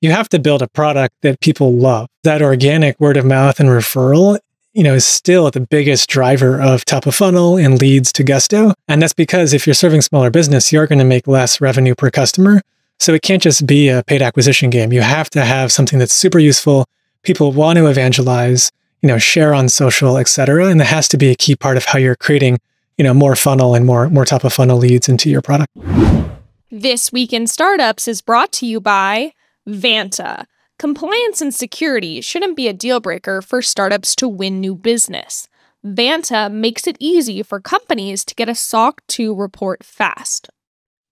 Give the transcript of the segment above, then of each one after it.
you have to build a product that people love. That organic word of mouth and referral, is still the biggest driver of top of funnel and leads to Gusto. And that's because if you're serving smaller business, you're going to make less revenue per customer. So it can't just be a paid acquisition game. You have to have something that's super useful. People want to evangelize, share on social, et cetera. And that has to be a key part of how you're creating, more funnel and more top of funnel leads into your product. This Week in Startups is brought to you by Vanta. Compliance and security shouldn't be a deal breaker for startups to win new business. Vanta makes it easy for companies to get a SOC 2 report fast.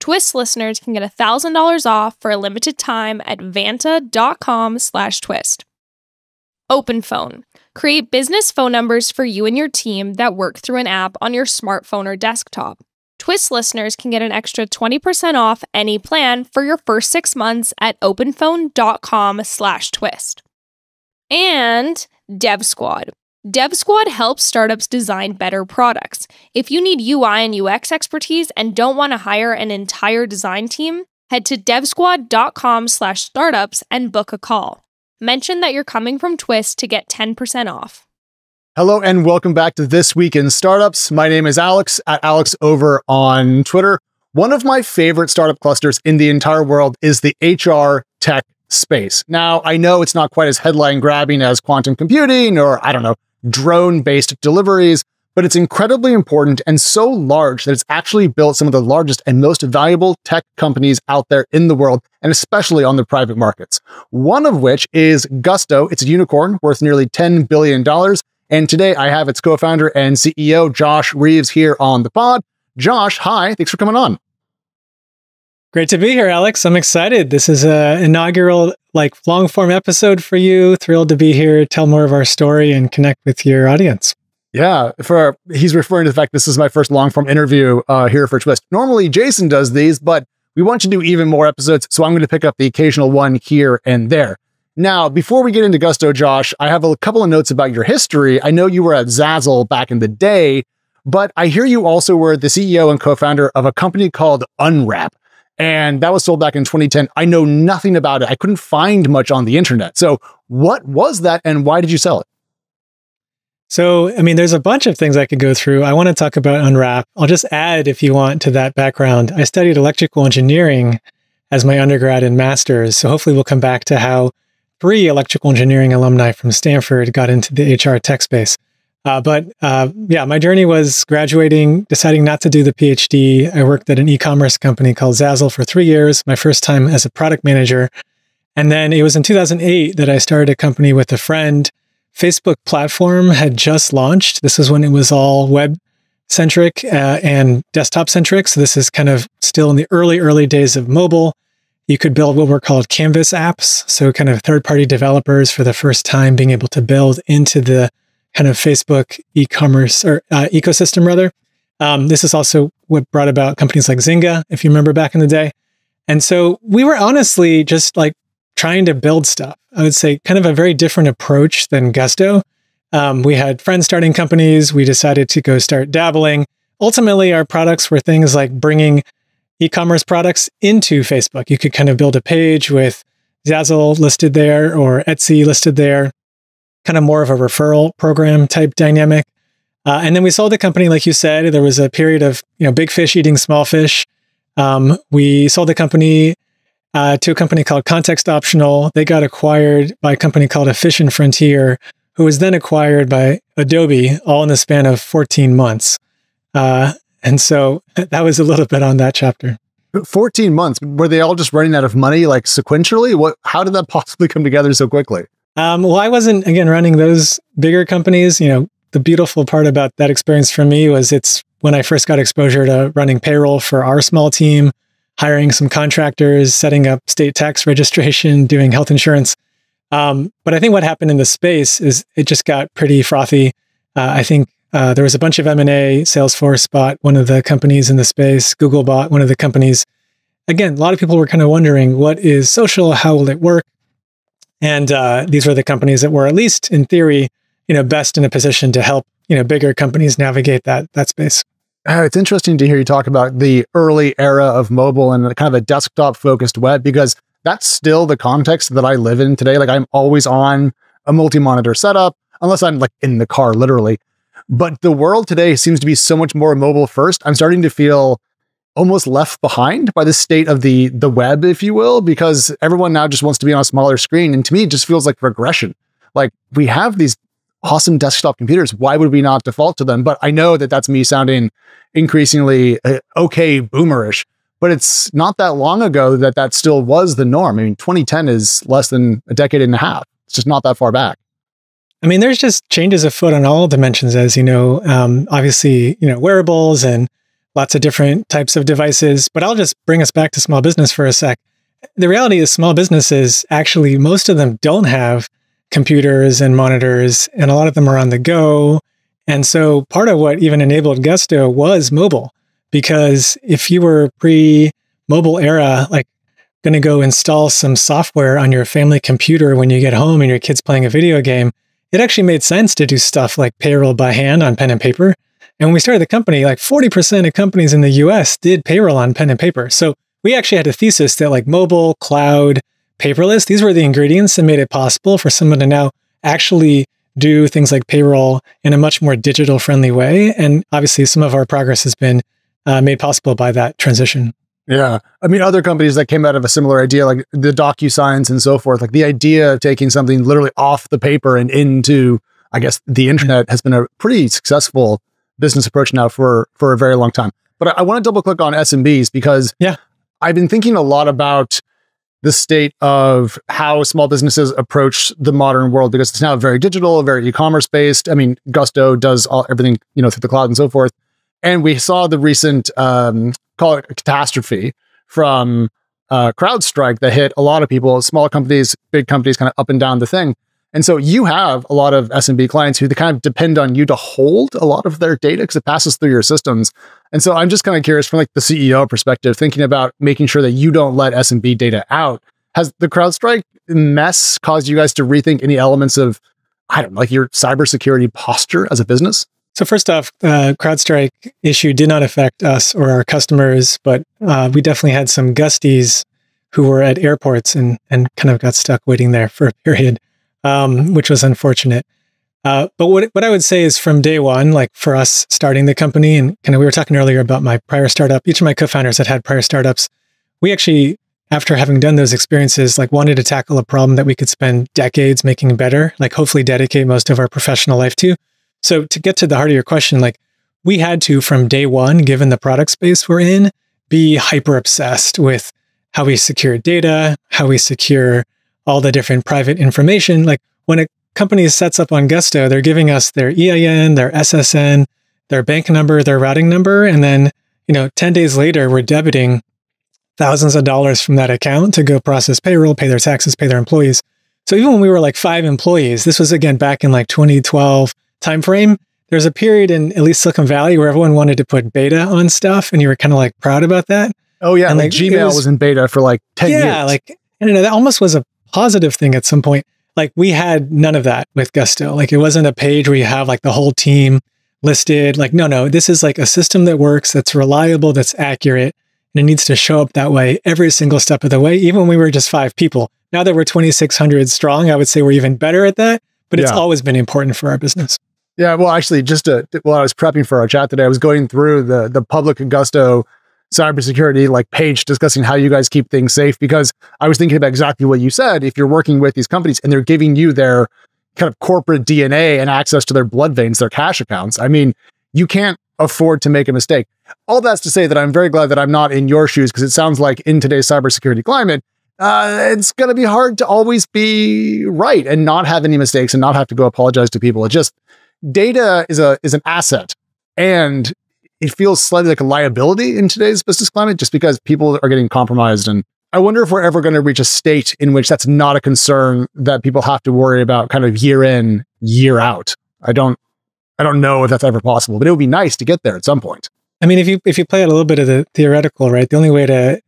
Twist listeners can get $1,000 off for a limited time at vanta.com/twist. OpenPhone. Create business phone numbers for you and your team that work through an app on your smartphone or desktop. Twist listeners can get an extra 20% off any plan for your first 6 months at openphone.com/twist. And DevSquad. DevSquad helps startups design better products. If you need UI and UX expertise and don't want to hire an entire design team, head to devsquad.com/startups and book a call. Mention that you're coming from Twist to get 10% off. Hello and welcome back to This Week in Startups. My name is Alex, at Alex over on Twitter. One of my favorite startup clusters in the entire world is the HR tech space. Now, I know it's not quite as headline grabbing as quantum computing or, drone-based deliveries, but it's incredibly important and so large that it's actually built some of the largest and most valuable tech companies out there in the world, and especially on the private markets. One of which is Gusto. It's a unicorn worth nearly $10 billion. And today I have its co-founder and CEO, Josh Reeves, here on the pod. Josh, hi. Thanks for coming on. Great to be here, Alex. I'm excited. This is an inaugural, long form episode for you. Thrilled to be here, tell more of our story and connect with your audience. Yeah, he's referring to the fact this is my first long form interview here for Twist. Normally Jason does these, but we want to do even more episodes, so I'm going to pick up the occasional one here and there. Now, before we get into Gusto, Josh, I have a couple of notes about your history. I know you were at Zazzle back in the day, but I hear you also were the CEO and co-founder of a company called Unwrap. And that was sold back in 2010. I know nothing about it. I couldn't find much on the internet. So what was that and why did you sell it? So, there's a bunch of things I could go through. I want to talk about Unwrap. I'll just add, if you want, to that background. I studied electrical engineering as my undergrad and master's. So hopefully we'll come back to how 3 electrical engineering alumni from Stanford got into the HR tech space. But my journey was graduating, deciding not to do the PhD. I worked at an e-commerce company called Zazzle for 3 years, my first time as a product manager. And then it was in 2008 that I started a company with a friend. Facebook platform had just launched. This is when it was all web-centric and desktop-centric. So this is kind of still in the early days of mobile. You could build what were called Canvas apps. So kind of third-party developers for the first time being able to build into the kind of Facebook e-commerce or ecosystem rather. This is also what brought about companies like Zynga, if you remember back in the day. And so we were honestly just trying to build stuff. I would say kind of a very different approach than Gusto. We had friends starting companies. We decided to go start dabbling. Ultimately, our products were things like bringing e-commerce products into Facebook. You could kind of build a page with Zazzle listed there or Etsy listed there, kind of more of a referral program type dynamic. And then we sold the company, like you said. There was a period of big fish eating small fish. We sold the company to a company called Context Optional. They got acquired by a company called Efficient Frontier, who was then acquired by Adobe, all in the span of 14 months. And so that was a little bit on that chapter. 14 months. Were they all just running out of money, sequentially? How did that possibly come together so quickly? Well, I wasn't, again, running those bigger companies. The beautiful part about that experience for me was it's when I first got exposure to running payroll for our small team, hiring some contractors, setting up state tax registration, doing health insurance. But I think what happened in the space is it just got pretty frothy. I think there was a bunch of M&A. Salesforce bought one of the companies in the space. Google bought one of the companies. Again, a lot of people were kind of wondering, what is social? How will it work? And these were the companies that were, at least in theory, best in a position to help, bigger companies navigate that space. It's interesting to hear you talk about the early era of mobile and kind of a desktop-focused web, because that's still the context that I live in today. Like I'm always on a multi-monitor setup, unless I'm like in the car, literally. But the world today seems to be so much more mobile first. I'm starting to feel almost left behind by the state of the web, if you will, because everyone now just wants to be on a smaller screen. And to me, it just feels like regression. Like we have these awesome desktop computers. Why would we not default to them? But I know that that's me sounding increasingly okay boomerish, but it's not that long ago that that still was the norm. I mean, 2010 is less than a decade and a half. It's just not that far back. I mean, there's just changes afoot on all dimensions, as you know, obviously, wearables and lots of different types of devices, but I'll just bring us back to small business for a sec. The reality is small businesses, actually, most of them don't have computers and monitors, and a lot of them are on the go. And so part of what even enabled Gusto was mobile, because if you were pre-mobile era, like going to go install some software on your family computer when you get home and your kid's playing a video game, it actually made sense to do stuff like payroll by hand on pen and paper. And when we started the company, like 40% of companies in the US did payroll on pen and paper. So we actually had a thesis that like mobile, cloud, paperless, these were the ingredients that made it possible for someone to now actually do things like payroll in a much more digital friendly way. And obviously some of our progress has been made possible by that transition. Yeah. I mean, other companies that came out of a similar idea, like the DocuSigns and so forth, like the idea of taking something literally off the paper and into, I guess, the internet has been a pretty successful business approach now for a very long time. But I want to double click on SMBs because I've been thinking a lot about the state of how small businesses approach the modern world, because it's now very digital, very e-commerce based. I mean, Gusto does everything, through the cloud and so forth. And we saw the recent, call it a catastrophe from CrowdStrike that hit a lot of people, small companies, big companies, kind of up and down the thing. And so you have a lot of SMB clients who they kind of depend on you to hold a lot of their data because it passes through your systems. And so I'm just kind of curious from like the CEO perspective, thinking about making sure that you don't let SMB data out. Has the CrowdStrike mess caused you guys to rethink any elements of, I don't know, like your cybersecurity posture as a business? So first off, CrowdStrike issue did not affect us or our customers, but we definitely had some Gusties who were at airports and kind of got stuck waiting there for a period. Which was unfortunate. But what I would say is from day one, like for us starting the company, and kind of we were talking earlier about my prior startup, each of my co-founders had prior startups. We actually, after having done those experiences, like wanted to tackle a problem that we could spend decades making better, like hopefully dedicate most of our professional life to. So to get to the heart of your question, like we had to, from day one, given the product space we're in, be hyper obsessed with how we secure data, how we secure all the different private information. Like when a company sets up on Gusto, they're giving us their EIN, their SSN, their bank number, their routing number. And then, 10 days later, we're debiting thousands of dollars from that account to go process payroll, pay their taxes, pay their employees. So even when we were like 5 employees, this was again back in like 2012 timeframe, there's a period in at least Silicon Valley where everyone wanted to put beta on stuff. And you were kind of like proud about that. Oh yeah. And like Gmail was in beta for like 10 years. Yeah. Like, that almost was a positive thing at some point. Like we had none of that with Gusto. Like it wasn't a page where you have like the whole team listed. Like, no, this is like a system that works, that's reliable, that's accurate. And it needs to show up that way every single step of the way, even when we were just 5 people. Now that we're 2,600 strong, I would say we're even better at that, but it's always been important for our business. Yeah. Well, actually while I was prepping for our chat today, I was going through the public Gusto cybersecurity like page discussing how you guys keep things safe, because I was thinking about exactly what you said. If you're working with these companies and they're giving you their kind of corporate DNA and access to their blood veins, their cash accounts, I mean, you can't afford to make a mistake. All that's to say that I'm very glad that I'm not in your shoes, because it sounds like in today's cybersecurity climate, it's going to be hard to always be right and not have any mistakes and not have to go apologize to people. It just, data is an asset, and it feels slightly like a liability in today's business climate just because people are getting compromised. And I wonder if we're ever going to reach a state in which that's not a concern that people have to worry about kind of year in, year out. I don't know if that's ever possible, but it would be nice to get there at some point. I mean, if you play out a little bit of the theoretical, right? The only way to,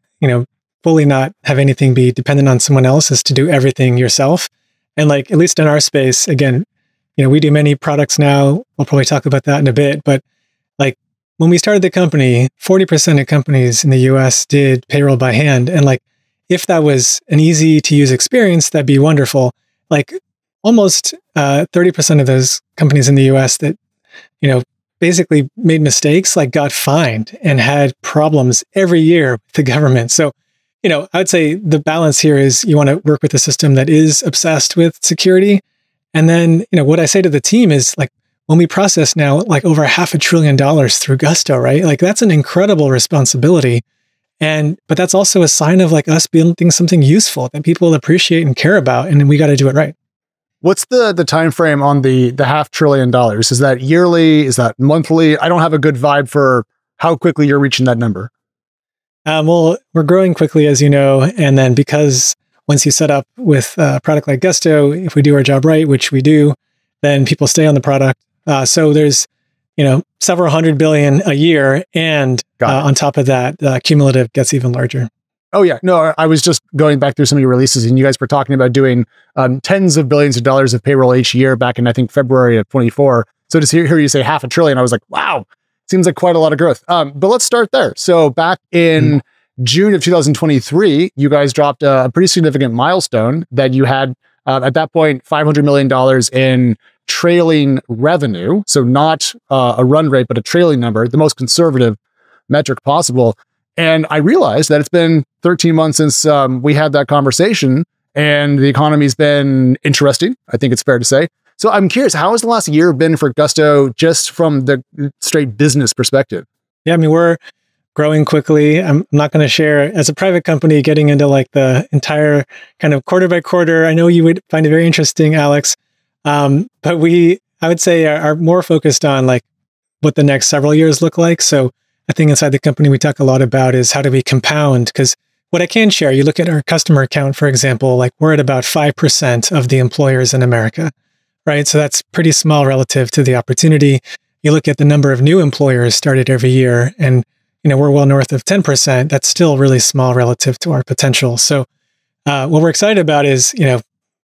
fully not have anything be dependent on someone else is to do everything yourself. And like, at least in our space, again, we do many products now. We'll probably talk about that in a bit, but like, when we started the company, 40% of companies in the US did payroll by hand. And like, if that was an easy to use experience, that'd be wonderful. Like almost 30% of those companies in the US that, basically made mistakes, like got fined and had problems every year with the government. So, I would say the balance here is you want to work with a system that is obsessed with security. And then, what I say to the team is like, when we process now like over $500 billion through Gusto, right? Like that's an incredible responsibility. But that's also a sign of like us building something useful that people appreciate and care about. And we got to do it right. What's the time frame on the $500 billion? Is that yearly? Is that monthly? I don't have a good vibe for how quickly you're reaching that number. Well, we're growing quickly, as you know, and then because once you set up with a product like Gusto, if we do our job right, which we do, then people stay on the product. So there's, several hundred billion a year, and on top of that, cumulative gets even larger. Oh yeah, no, I was just going back through some of your releases, and you guys were talking about doing tens of billions of dollars of payroll each year back in, I think, February of 24. So to hear you say $500 billion, I was like, wow. Seems like quite a lot of growth. But let's start there. So back in June of 2023, you guys dropped a pretty significant milestone that you had at that point, $500 million in trailing revenue. So not a run rate, but a trailing number, the most conservative metric possible. And I realized that it's been 13 months since we had that conversation, and the economy's been interesting. I think it's fair to say. So I'm curious, how has the last year been for Gusto just from the straight business perspective? Yeah, I mean, we're growing quickly. I'm not going to share as a private company getting into like the entire kind of quarter by quarter. I know you would find it very interesting, Alex. But I would say are more focused on like what the next several years look like. So I think inside the company, we talk a lot about is how do we compound? Because what I can share, you look at our customer count, for example, like we're at about 5% of the employers in America. Right. So that's pretty small relative to the opportunity. You look at the number of new employers started every year, and we're well north of 10%. That's still really small relative to our potential. So what we're excited about is,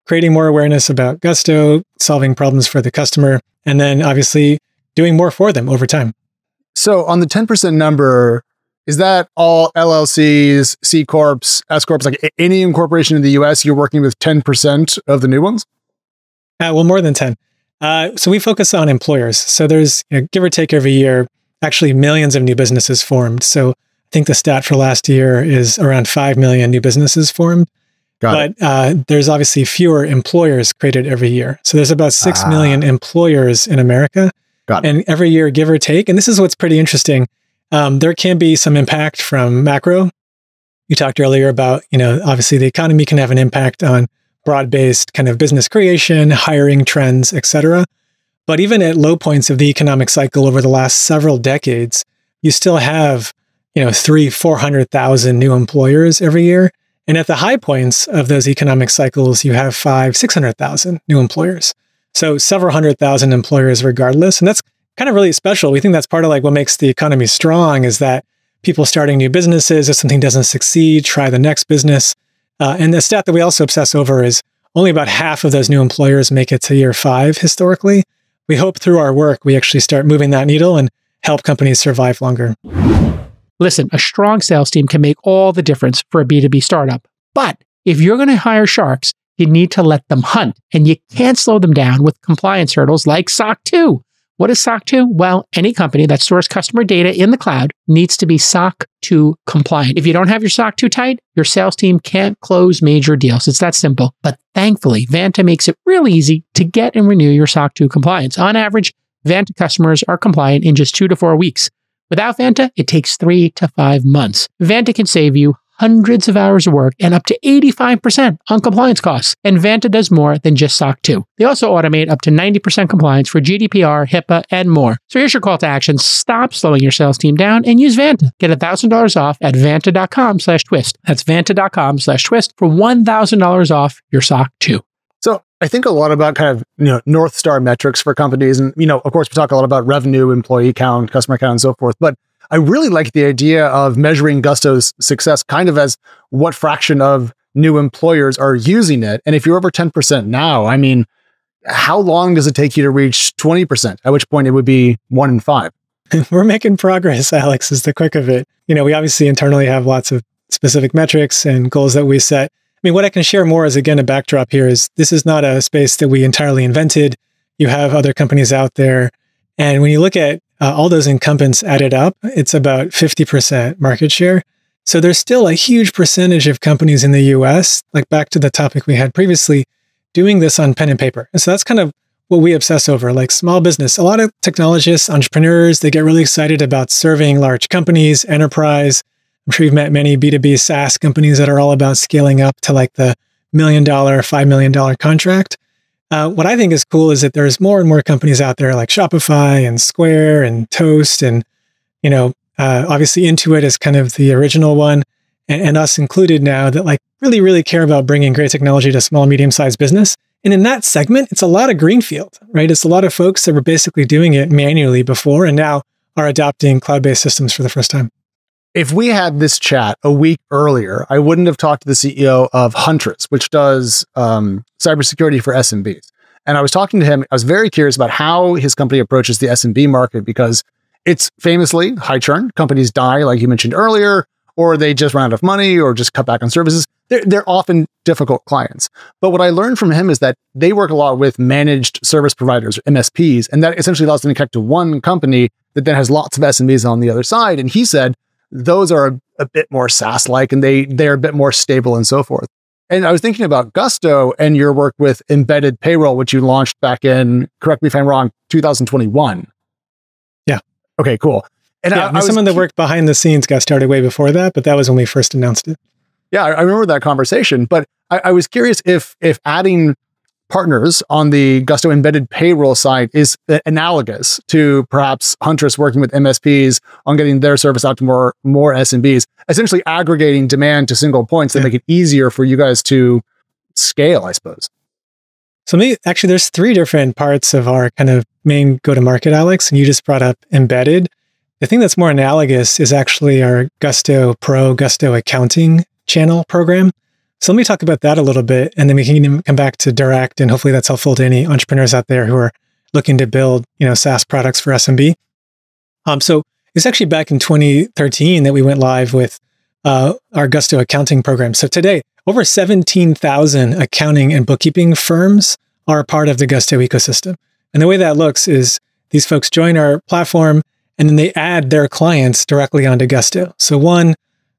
creating more awareness about Gusto, solving problems for the customer, and then obviously doing more for them over time. So on the 10% number, is that all LLCs, C Corps, S Corps, like any incorporation in the US, you're working with 10% of the new ones? Well, more than 10. So we focus on employers. So there's, give or take every year, actually millions of new businesses formed. So I think the stat for last year is around 5 million new businesses formed. But there's obviously fewer employers created every year. So there's about 6 million employers in America. And every year, give or take, and this is what's pretty interesting, there can be some impact from macro. You talked earlier about, obviously the economy can have an impact on broad-based kind of business creation, hiring trends, et cetera. But even at low points of the economic cycle over the last several decades, you still have, 300,000-400,000 new employers every year. And at the high points of those economic cycles, you have 500,000-600,000 new employers. So several 100,000 employers regardless. And that's kind of really special. We think that's part of like what makes the economy strong is that people starting new businesses, if something doesn't succeed, try the next business. And the stat that we also obsess over is only about half of those new employers make it to year 5 historically. We hope through our work, we actually start moving that needle and help companies survive longer. Listen, a strong sales team can make all the difference for a B2B startup. But if you're going to hire sharks, you need to let them hunt, and you can't slow them down with compliance hurdles like SOC 2. What is SOC 2? Well, any company that stores customer data in the cloud needs to be SOC 2 compliant. If you don't have your SOC 2 tight, your sales team can't close major deals. It's that simple. But thankfully, Vanta makes it really easy to get and renew your SOC 2 compliance. On average, Vanta customers are compliant in just 2 to 4 weeks. Without Vanta, it takes 3 to 5 months. Vanta can save you hundreds of hours of work and up to 85% on compliance costs. And Vanta does more than just SOC 2. They also automate up to 90% compliance for GDPR, HIPAA, and more. So here's your call to action. Stop slowing your sales team down and use Vanta. Get $1,000 off at vanta.com/twist. That's vanta.com/twist for $1,000 off your SOC 2. So I think a lot about kind of, North Star metrics for companies. And, of course, we talk a lot about revenue, employee count, customer count, and so forth. But I really like the idea of measuring Gusto's success kind of as what fraction of new employers are using it. And if you're over 10% now, I mean, how long does it take you to reach 20%? At which point it would be 1 in 5. We're making progress, Alex, is the quick of it. We obviously internally have lots of specific metrics and goals that we set. I mean, what I can share more as, again, a backdrop here is this is not a space that we entirely invented. You have other companies out there. And when you look at all those incumbents added up, it's about 50% market share. So there's still a huge percentage of companies in the US, like back to the topic we had previously, doing this on pen and paper. And so that's kind of what we obsess over, like small business. A lot of technologists, entrepreneurs, they get really excited about serving large companies, enterprise. I'm sure you've met many B2B SaaS companies that are all about scaling up to like the $1 million, $5 million contract. What I think is cool is that there's more and more companies out there like Shopify and Square and Toast and, obviously Intuit is kind of the original one and us included now that like really care about bringing great technology to small, medium-sized business. And in that segment, it's a lot of greenfield, right? It's a lot of folks that were basically doing it manually before and now are adopting cloud-based systems for the first time. If we had this chat a week earlier, I wouldn't have talked to the CEO of Huntress, which does cybersecurity for SMBs. And I was talking to him. I was very curious about how his company approaches the SMB market because it's famously high churn. Companies die, like you mentioned earlier, or they just run out of money or just cut back on services. They're often difficult clients. But what I learned from him is that they work a lot with managed service providers, or MSPs, and that essentially allows them to connect to one company that then has lots of SMBs on the other side. And he said, those are a bit more SaaS-like and they're a bit more stable and so forth. And I was thinking about Gusto and your work with embedded payroll, which you launched back in, correct me if I'm wrong, 2021. Yeah. Okay, cool. And yeah, some of the work behind the scenes got started way before that, but that was when we first announced it. Yeah, I remember that conversation. But I was curious if adding partners on the Gusto embedded payroll side is analogous to perhaps Huntress working with MSPs on getting their service out to more SMBs, essentially aggregating demand to single points that make it easier for you guys to scale, I suppose. So actually, there's 3 different parts of our kind of main go-to-market, Alex, and you just brought up embedded. The thing that's more analogous is actually our Gusto Pro, Gusto Accounting channel program. So let me talk about that a little bit, and then we can come back to direct, and hopefully that's helpful to any entrepreneurs out there who are looking to build, SaaS products for SMB. So it's actually back in 2013 that we went live with our Gusto accounting program. So today, over 17,000 accounting and bookkeeping firms are a part of the Gusto ecosystem. And the way that looks is these folks join our platform, and then they add their clients directly onto Gusto. So one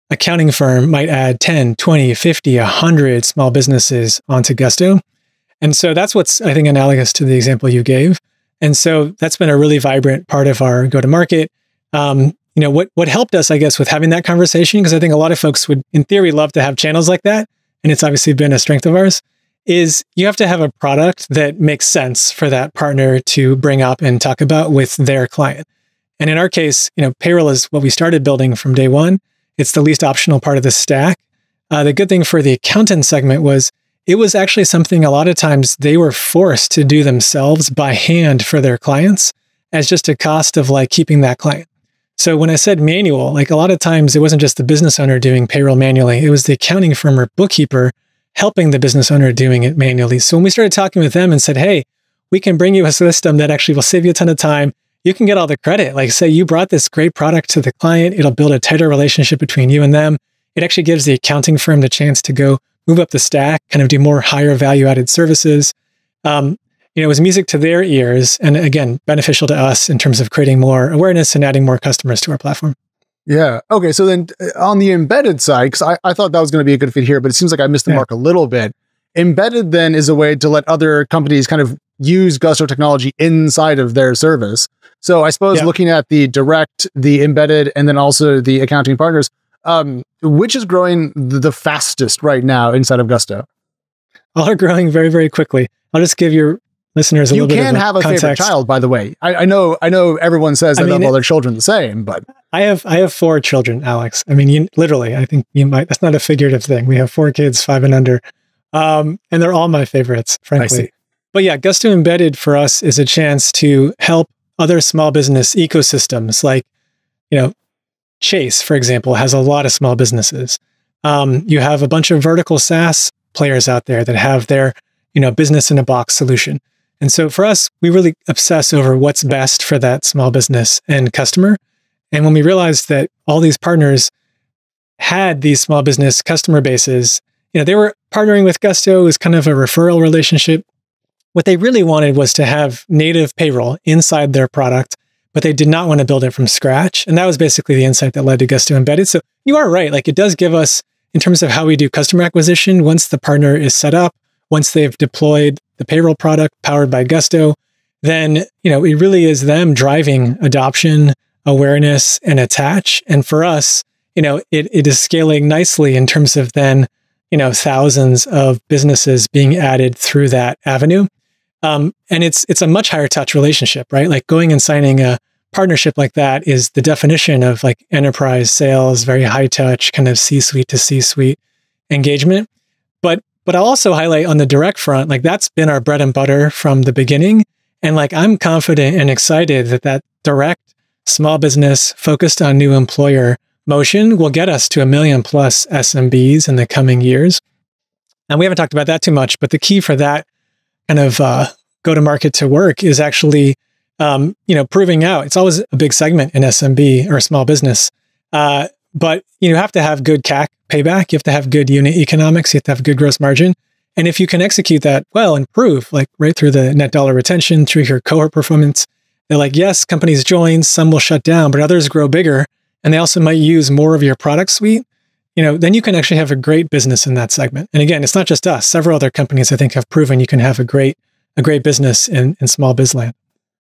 accounting firm might add 10, 20, 50, 100 small businesses onto Gusto. And so that's what's, I think, analogous to the example you gave. And so that's been a really vibrant part of our go-to-market. What helped us, I guess, with having that conversation, because I think a lot of folks would, in theory, love to have channels like that, and it's obviously been a strength of ours, is you have to have a product that makes sense for that partner to bring up and talk about with their client. And in our case, payroll is what we started building from day one. It's the least optional part of the stack. The good thing for the accountant segment was it was actually something a lot of times they were forced to do themselves by hand for their clients as just a cost of like keeping that client. So when I said manual, like a lot of times it wasn't just the business owner doing payroll manually. It was the accounting firm or bookkeeper helping the business owner doing it manually. So when we started talking with them and said, hey, we can bring you a system that actually will save you a ton of time. You can get all the credit. Like say you brought this great product to the client. It'll build a tighter relationship between you and them. It actually gives the accounting firm the chance to go move up the stack, kind of do more higher value added services. It was music to their ears. And again, beneficial to us in terms of creating more awareness and adding more customers to our platform. Yeah. Okay. So then on the embedded side, because I thought that was going to be a good fit here, but it seems like I missed the mark a little bit. Embedded then is a way to let other companies kind of use Gusto technology inside of their service. So I suppose looking at the direct, the embedded, and then also the accounting partners, which is growing the fastest right now inside of Gusto? All are growing very, very quickly. I'll just give your listeners a little bit of context. You can have a favorite child, by the way. I know everyone says they love all their children the same, but I have 4 children, Alex. I mean, literally, I think you might, that's not a figurative thing. We have 4 kids, 5 and under. And they're all my favorites, frankly. But yeah, Gusto Embedded for us is a chance to help other small business ecosystems like, Chase, for example, has a lot of small businesses. You have a bunch of vertical SaaS players out there that have their, business in a box solution. And so for us, we really obsess over what's best for that small business and customer. And when we realized that all these partners had these small business customer bases, they were partnering with Gusto. It was kind of a referral relationship. What they really wanted was to have native payroll inside their product, but they did not want to build it from scratch. And that was basically the insight that led to Gusto Embedded. So you are right. Like, it does give us, in terms of how we do customer acquisition, once the partner is set up, once they've deployed the payroll product powered by Gusto, then, it really is them driving adoption, awareness, and attach. And for us, it is scaling nicely in terms of then, thousands of businesses being added through that avenue. And it's a much higher touch relationship, right? Like, going and signing a partnership like that is the definition of like enterprise sales, very high touch, kind of C-suite to C-suite engagement. But I'll also highlight on the direct front, like, that's been our bread and butter from the beginning. And like, I'm confident and excited that direct small business focused on new employer motion will get us to 1 million plus SMBs in the coming years. And we haven't talked about that too much, but the key for that kind of go-to-market to work is actually, proving out. It's always a big segment in SMB or small business, but you have to have good CAC payback. You have to have good unit economics. You have to have good gross margin. And if you can execute that well and prove, like, right through the net dollar retention, through your cohort performance, they're like, yes, companies join, some will shut down, but others grow bigger, and they also might use more of your product suite. Then you can actually have a great business in that segment. And again, it's not just us. Several other companies, I think, have proven you can have a great business in small biz land.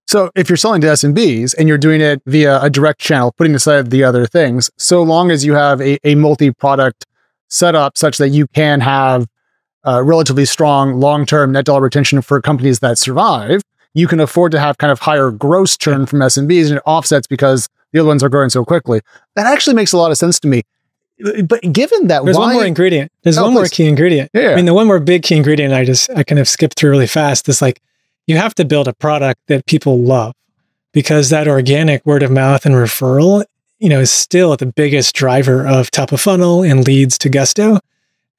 So if you're selling to SMBs and you're doing it via a direct channel, putting aside the other things, so long as you have a multi-product setup such that you can have relatively strong long-term net dollar retention for companies that survive, you can afford to have kind of higher gross churn from SMBs, and it offsets because the other ones are growing so quickly. That actually makes a lot of sense to me. But given that, there's one more ingredient. There's one more key ingredient. Yeah. I mean, the one more big key ingredient I kind of skipped through really fast is like, you have to build a product that people love, because that organic word of mouth and referral, is still the biggest driver of top of funnel and leads to Gusto.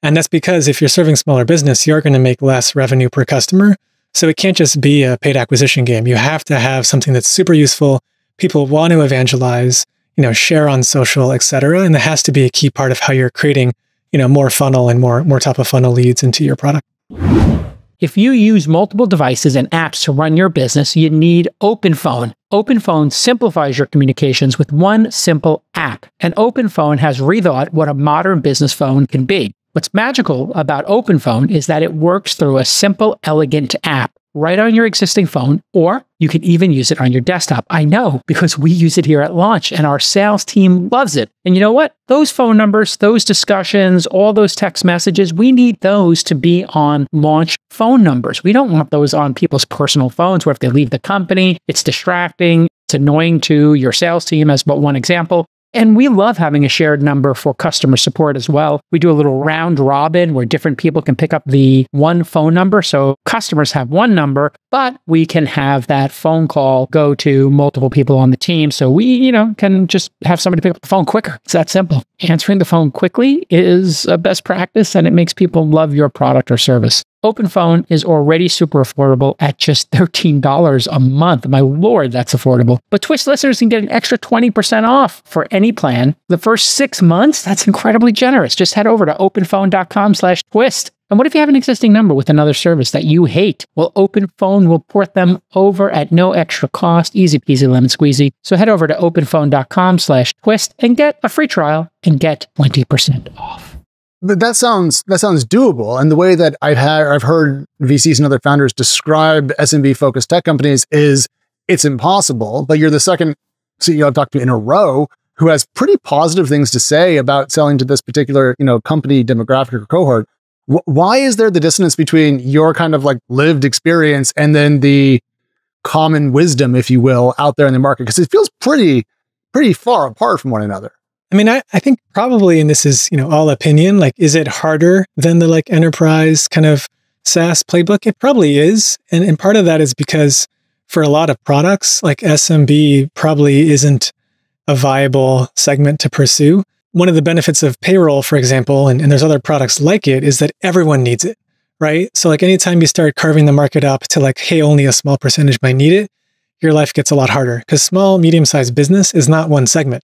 And that's because if you're serving smaller business, you're going to make less revenue per customer. So it can't just be a paid acquisition game. You have to have something that's super useful. People want to evangelize, share on social, et cetera. And that has to be a key part of how you're creating, more funnel and more top of funnel leads into your product. If you use multiple devices and apps to run your business, you need OpenPhone. OpenPhone simplifies your communications with one simple app. And OpenPhone has rethought what a modern business phone can be. What's magical about OpenPhone is that it works through a simple, elegant app right on your existing phone, or you can even use it on your desktop. I know, because we use it here at launch and our sales team loves it. And you know what? Those phone numbers, those discussions, all those text messages, we need those to be on launch phone numbers. We don't want those on people's personal phones where if they leave the company, it's distracting, it's annoying to your sales team, as but one example. And we love having a shared number for customer support as well. We do a little round robin where different people can pick up the one phone number. So customers have one number, but we can have that phone call go to multiple people on the team. So we, can just have somebody pick up the phone quicker. It's that simple. Answering the phone quickly is a best practice, and it makes people love your product or service. OpenPhone is already super affordable at just $13 a month. My Lord, that's affordable. But Twist listeners can get an extra 20% off for any plan. The first 6 months, that's incredibly generous. Just head over to openphone.com/twist. And what if you have an existing number with another service that you hate? Well, OpenPhone will port them over at no extra cost. Easy peasy lemon squeezy. So head over to openphone.com/twist and get a free trial and get 20% off. But that sounds doable. And the way that I've heard VCs and other founders describe SMB focused tech companies is it's impossible. But you're the second CEO I've talked to in a row who has pretty positive things to say about selling to this particular company demographic or cohort. Why is there the dissonance between your kind of like lived experience and then the common wisdom, if you will, out there in the market? Because it feels pretty far apart from one another. I mean, I think probably, and this is, all opinion, like, is it harder than the like enterprise kind of SaaS playbook? It probably is. And part of that is because for a lot of products, like SMB probably isn't a viable segment to pursue. One of the benefits of payroll, for example, and there's other products like it, is that everyone needs it, right? So like anytime you start carving the market up to like, hey, only a small percentage might need it, your life gets a lot harder, because small, medium-sized business is not one segment.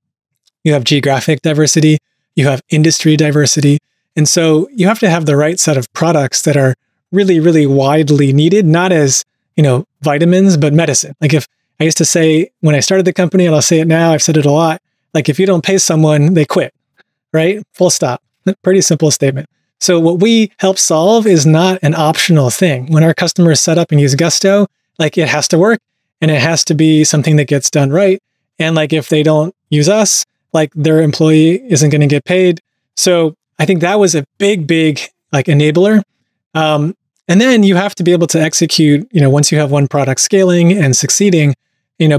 You have geographic diversity, you have industry diversity. And so you have to have the right set of products that are really, really widely needed, not as, vitamins, but medicine. Like if I used to say when I started the company, and I'll say it now, I've said it a lot, like if you don't pay someone, they quit, right? Full stop. Pretty simple statement. So what we help solve is not an optional thing. When our customers set up and use Gusto, like it has to work and it has to be something that gets done right. And like if they don't use us, like their employee isn't going to get paid. So I think that was a big, big like enabler. And then you have to be able to execute, once you have one product scaling and succeeding,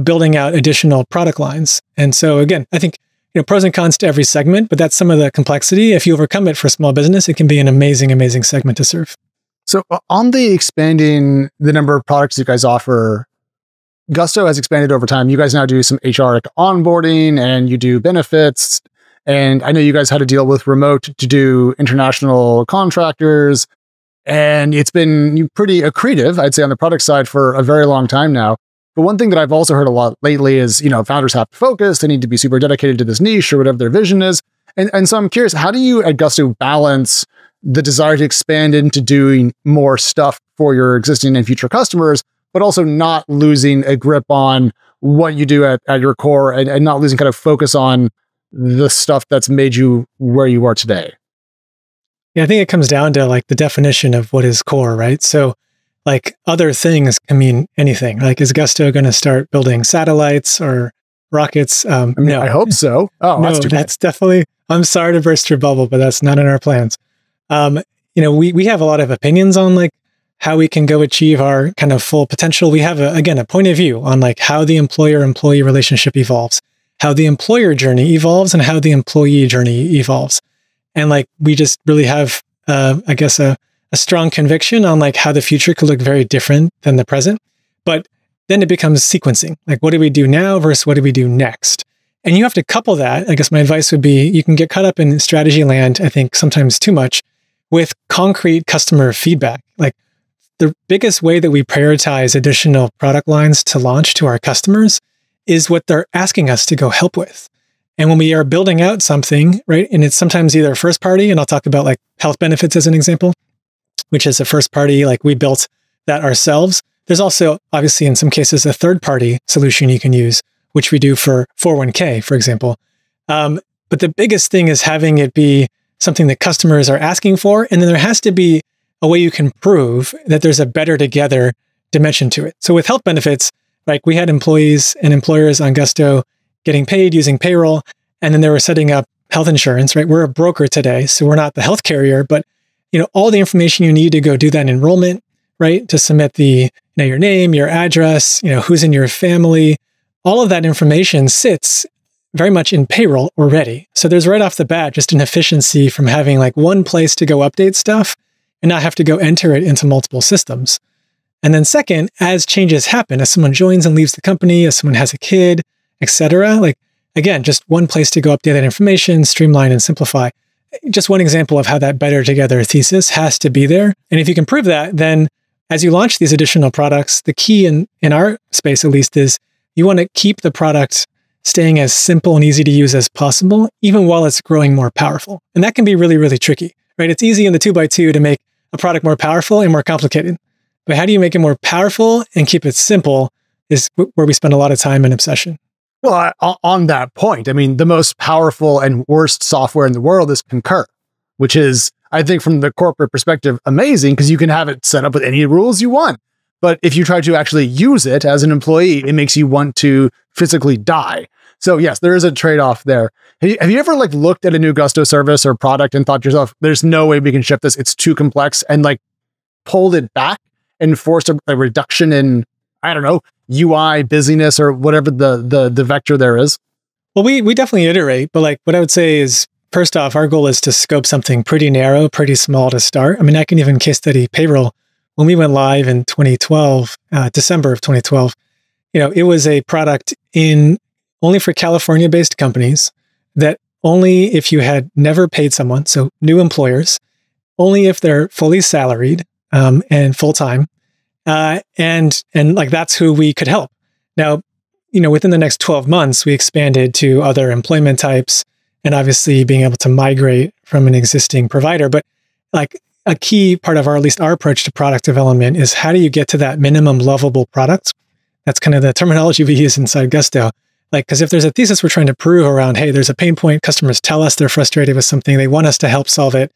building out additional product lines. And so again, I think, pros and cons to every segment, but that's some of the complexity. If you overcome it for small business, it can be an amazing, amazing segment to serve. So on the expanding the number of products you guys offer, Gusto has expanded over time. You guys now do some HR onboarding and you do benefits. And I know you guys had to deal with remote to do international contractors. And it's been pretty accretive, I'd say, on the product side for a very long time now. But one thing that I've also heard a lot lately is, founders have to focus. They need to be super dedicated to this niche or whatever their vision is. And so I'm curious, how do you at Gusto balance the desire to expand into doing more stuff for your existing and future customers, but also not losing a grip on what you do at your core and not losing kind of focus on the stuff that's made you where you are today? Yeah, I think it comes down to like the definition of what is core, right? So like other things can mean anything. Like is Gusto going to start building satellites or rockets? No. I hope so. Oh, no, that's definitely, I'm sorry to burst your bubble, but that's not in our plans. We have a lot of opinions on like how we can go achieve our kind of full potential. We have a point of view on like how the employer-employee relationship evolves, how the employer journey evolves, and how the employee journey evolves. And like, we just really have, a strong conviction on like how the future could look very different than the present. But then it becomes sequencing. Like, what do we do now versus what do we do next? And you have to couple that. I guess my advice would be, you can get caught up in strategy land, I think sometimes too much, with concrete customer feedback. Like the biggest way that we prioritize additional product lines to launch to our customers is what they're asking us to go help with. And when we are building out something, right, and it's sometimes either first party, and I'll talk about like health benefits as an example, which is a first party, like we built that ourselves. There's also, obviously, in some cases, a third party solution you can use, which we do for 401k, for example. But the biggest thing is having it be something that customers are asking for. And then there has to be a way you can prove that there's a better together dimension to it. So with health benefits, like we had employees and employers on Gusto getting paid using payroll, and then they were setting up health insurance, right? We're a broker today, so we're not the health carrier, but all the information you need to go do that enrollment, right? To submit the, your name, your address, who's in your family, all of that information sits very much in payroll already. So there's right off the bat just an efficiency from having like one place to go update stuff and not have to go enter it into multiple systems. And then second, as changes happen, as someone joins and leaves the company, as someone has a kid, etc., like again, just one place to go update that information, streamline and simplify. Just one example of how that better together thesis has to be there. And if you can prove that, then as you launch these additional products, the key in our space, at least, is you want to keep the product staying as simple and easy to use as possible, even while it's growing more powerful. And that can be really, really tricky, right? It's easy in the 2x2 to make a product more powerful and more complicated. But how do you make it more powerful and keep it simple is where we spend a lot of time and obsession. Well, on that point, I mean, the most powerful and worst software in the world is Concur, which is, I think from the corporate perspective, amazing because you can have it set up with any rules you want. But if you try to actually use it as an employee, it makes you want to physically die. So yes, there is a trade-off there. Have you ever like looked at a new Gusto service or product and thought to yourself, there's no way we can ship this, it's too complex, and like pulled it back and forced a reduction in, I don't know, UI busyness or whatever the vector there is? Well, we definitely iterate, but like what I would say is, first off, our goal is to scope something pretty narrow, pretty small to start. I mean, I can even case study payroll. When we went live in 2012, December of 2012, it was a product only for California-based companies that only if you had never paid someone, so new employers, only if they're fully salaried and full-time, and like that's who we could help. Now, within the next 12 months, we expanded to other employment types, and obviously being able to migrate from an existing provider. But like a key part of our, at least our approach to product development is how do you get to that minimum lovable product? That's kind of the terminology we use inside Gusto. Like, because if there's a thesis we're trying to prove around, hey, there's a pain point, customers tell us they're frustrated with something, they want us to help solve it.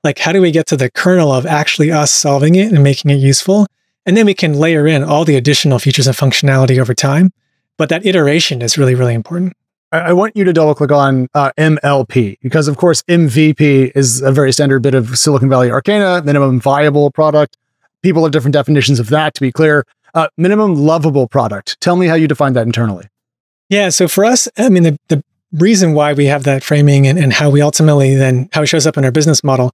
Like, how do we get to the kernel of actually us solving it and making it useful? And then we can layer in all the additional features and functionality over time. But that iteration is really, really important. I want you to double click on MLP, because of course, MVP is a very standard bit of Silicon Valley arcana, minimum viable product. People have different definitions of that, to be clear. Minimum lovable product. Tell me how you define that internally. Yeah. So for us, I mean, the reason why we have that framing and how we ultimately then, how it shows up in our business model,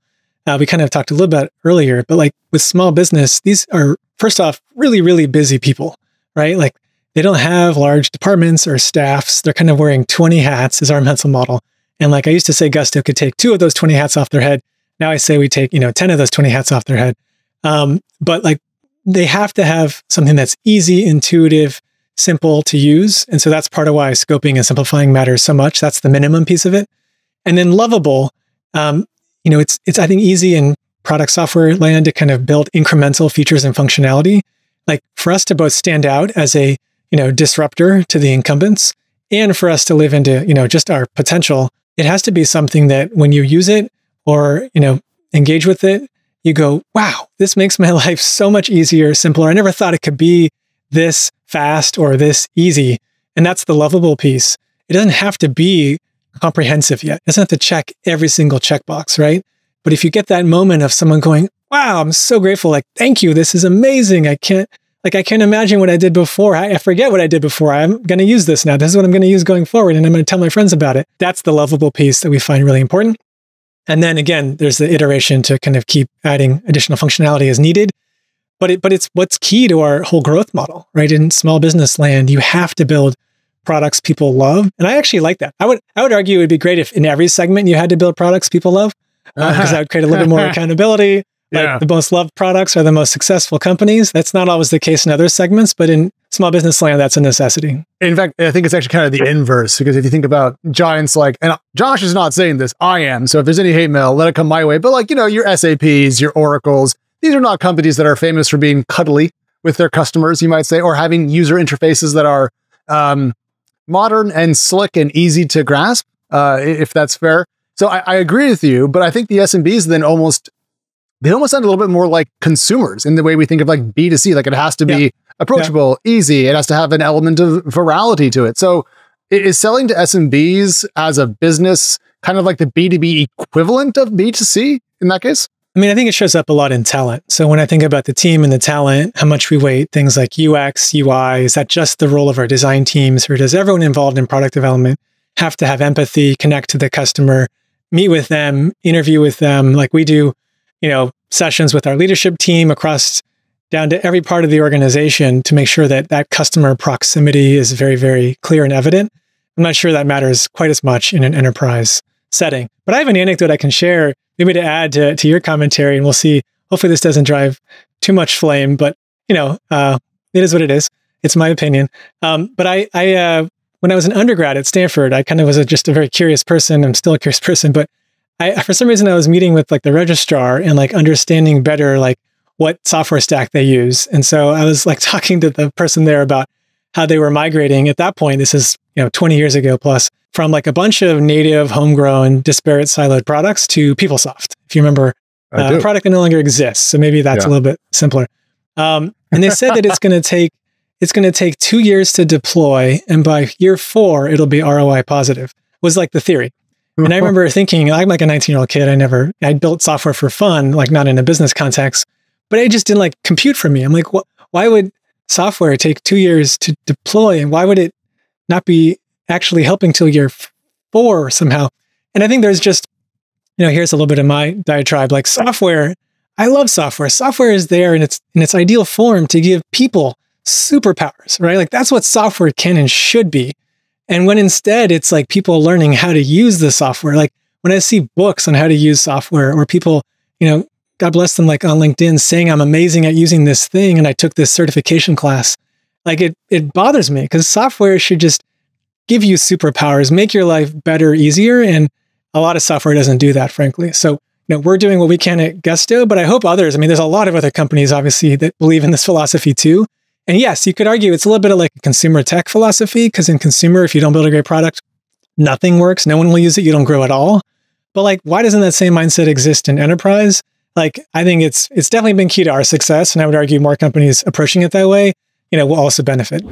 we kind of talked a little bit earlier, but like with small business, these are, first off, really, really busy people, right? Like they don't have large departments or staffs. They're kind of wearing 20 hats is our mental model. And like I used to say, Gusto could take 2 of those 20 hats off their head. Now I say we take, 10 of those 20 hats off their head. But like they have to have something that's easy, intuitive, simple to use. And so that's part of why scoping and simplifying matters so much. That's the minimum piece of it. And then lovable, it's I think easy in product software land to kind of build incremental features and functionality. Like for us to both stand out as a disruptor to the incumbents, and for us to live into, just our potential, it has to be something that when you use it or, engage with it, you go, wow, this makes my life so much easier, simpler. I never thought it could be this fast or this easy. And that's the lovable piece. It doesn't have to be comprehensive yet. It doesn't have to check every single checkbox, right? But if you get that moment of someone going, wow, I'm so grateful. Like, thank you. This is amazing. I can't imagine what I did before. I forget what I did before. I'm going to use this now. This is what I'm going to use going forward. And I'm going to tell my friends about it. That's the lovable piece that we find really important. And then again, there's the iteration to kind of keep adding additional functionality as needed. But it's what's key to our whole growth model, right? In small business land, you have to build products people love. And I actually like that. I would argue it would be great if in every segment you had to build products people love, because that would create a little bit more accountability. Like the most loved products are the most successful companies. That's not always the case in other segments, but in small business land, that's a necessity. In fact, I think it's actually kind of the inverse, because if you think about giants like, and Josh is not saying this, I am. So if there's any hate mail, let it come my way. But like, your SAPs, your Oracles, these are not companies that are famous for being cuddly with their customers, you might say, or having user interfaces that are modern and slick and easy to grasp, if that's fair. So I agree with you, but I think the SMBs then almost sound a little bit more like consumers in the way we think of like B2C. Like it has to be approachable, easy. It has to have an element of virality to it. So is selling to SMBs as a business kind of like the B2B equivalent of B2C in that case? I mean, I think it shows up a lot in talent. So when I think about the team and the talent, how much we weight things like UX, UI, is that just the role of our design teams, or does everyone involved in product development have to have empathy, connect to the customer, meet with them, interview with them? Like we do, sessions with our leadership team across down to every part of the organization to make sure that that customer proximity is very, very clear and evident. I'm not sure that matters quite as much in an enterprise setting. But I have an anecdote I can share, maybe to add to your commentary, and we'll see. Hopefully this doesn't drive too much flame, but it is what it is. It's my opinion. But I when I was an undergrad at Stanford, I kind of was just a very curious person. I'm still a curious person, but for some reason I was meeting with like the registrar and like understanding better like what software stack they use. And so I was like talking to the person there about how they were migrating at that point. This is 20 years ago plus, from like a bunch of native, homegrown, disparate, siloed products to PeopleSoft. If you remember, a product that no longer exists. So maybe that's a little bit simpler. And they said that it's going to take 2 years to deploy, and by year 4 it'll be ROI positive. Was like the theory. And I remember thinking, I'm like a 19-year-old kid. I built software for fun, like not in a business context, but it just didn't like compute for me. I'm like, why would software take 2 years to deploy, and why would it not be actually helping till year 4 somehow? And I think there's just, here's a little bit of my diatribe. Like software, I love software. Software is there in its ideal form to give people superpowers, right? Like that's what software can and should be. And when instead it's like people learning how to use the software, like when I see books on how to use software, or people, God bless them, like on LinkedIn saying I'm amazing at using this thing and I took this certification class, like it bothers me, because software should just give you superpowers, make your life better, easier. And a lot of software doesn't do that, frankly. So, we're doing what we can at Gusto, but I hope others, there's a lot of other companies, obviously, that believe in this philosophy too. And yes, you could argue it's a little bit of like a consumer tech philosophy, because in consumer, if you don't build a great product, nothing works. No one will use it. You don't grow at all. But like, why doesn't that same mindset exist in enterprise? Like, I think it's definitely been key to our success. And I would argue more companies approaching it that way, will also benefit.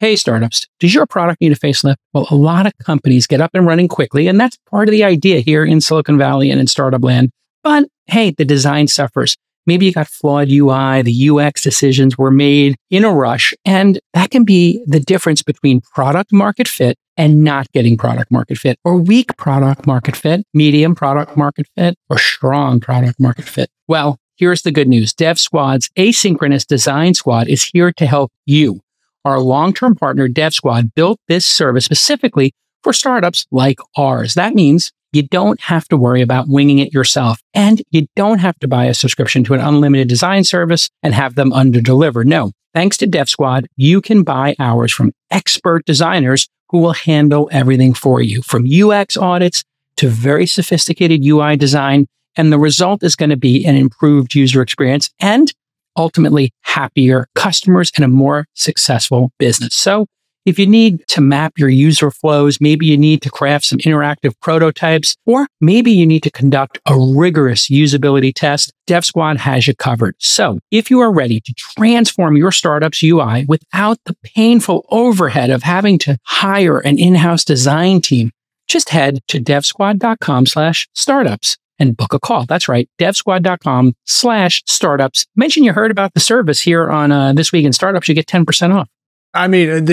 Hey, startups, does your product need a facelift? Well, a lot of companies get up and running quickly, and that's part of the idea here in Silicon Valley and in startup land. But hey, the design suffers. Maybe you got flawed UI, the UX decisions were made in a rush, and that can be the difference between product market fit and not getting product market fit, or weak product market fit, medium product market fit, or strong product market fit. Well, here's the good news. DevSquad's asynchronous design squad is here to help you. Our long-term partner, DevSquad, built this service specifically for startups like ours. That means you don't have to worry about winging it yourself, and you don't have to buy a subscription to an unlimited design service and have them under-deliver. No, thanks to DevSquad, you can buy ours from expert designers who will handle everything for you, from UX audits to very sophisticated UI design, and the result is going to be an improved user experience and ultimately happier customers and a more successful business. So if you need to map your user flows, maybe you need to craft some interactive prototypes, or maybe you need to conduct a rigorous usability test, DevSquad has you covered. So if you are ready to transform your startup's UI without the painful overhead of having to hire an in-house design team, just head to devsquad.com/startups. and book a call. That's right, devsquad.com/startups. Mention you heard about the service here on This Week in Startups. You get 10% off.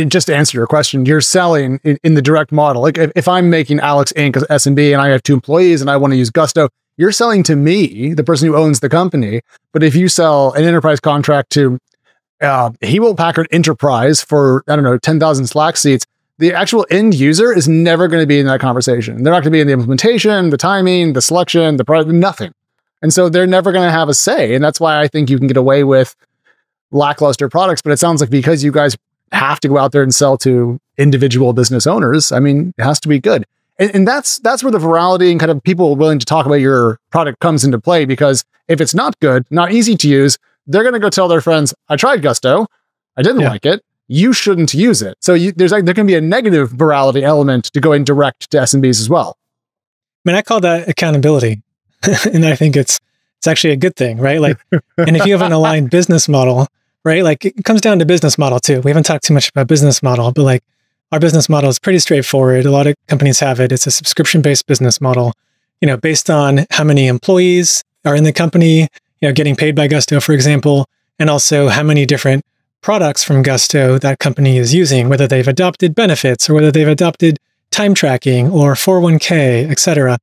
Just to answer your question, you're selling in the direct model. Like if I'm making Alex Inc. as SMB and I have 2 employees and I want to use Gusto, you're selling to me, the person who owns the company. But if you sell an enterprise contract to Hewlett Packard Enterprise for, 10,000 Slack seats, the actual end user is never going to be in that conversation. They're not going to be in the implementation, the timing, the selection, the product, nothing. And so they're never going to have a say. And that's why I think you can get away with lackluster products. But it sounds like because you guys have to go out there and sell to individual business owners, it has to be good. And that's where the virality and kind of people willing to talk about your product comes into play, because if it's not good, not easy to use, they're going to go tell their friends, I tried Gusto, I didn't like it. You shouldn't use it. So there can be a negative virality element to going direct to SMBs as well. I call that accountability. And I think it's actually a good thing, right? Like, and if you have an aligned business model, right? Like it comes down to business model too. We haven't talked too much about business model, but like our business model is pretty straightforward. A lot of companies have it. It's a subscription-based business model, based on how many employees are in the company, getting paid by Gusto, for example, and also how many different products from Gusto that company is using, whether they've adopted benefits or whether they've adopted time tracking or 401k, et cetera.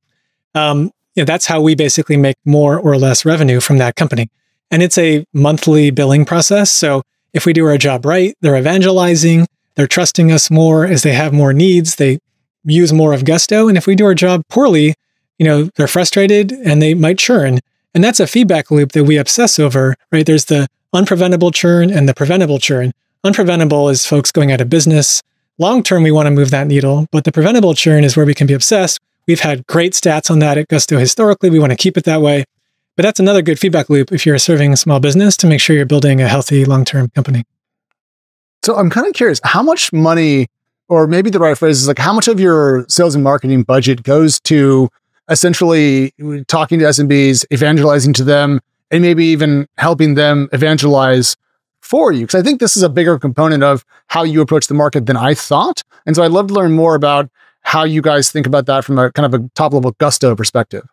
That's how we basically make more or less revenue from that company. And it's a monthly billing process. So if we do our job right, they're evangelizing, they're trusting us more as they have more needs, they use more of Gusto. And if we do our job poorly, they're frustrated and they might churn. And that's a feedback loop that we obsess over, right? There's the unpreventable churn and the preventable churn. Unpreventable is folks going out of business. Long-term, we want to move that needle, but the preventable churn is where we can be obsessed. We've had great stats on that at Gusto historically. We want to keep it that way. But that's another good feedback loop if you're serving a small business to make sure you're building a healthy long-term company. So I'm kind of curious, how much money, or maybe the right phrase is like, how much of your sales and marketing budget goes to essentially talking to SMBs, evangelizing to them, and maybe even helping them evangelize for you? Because I think this is a bigger component of how you approach the market than I thought. And so I'd love to learn more about how you guys think about that from a kind of a top level Gusto perspective.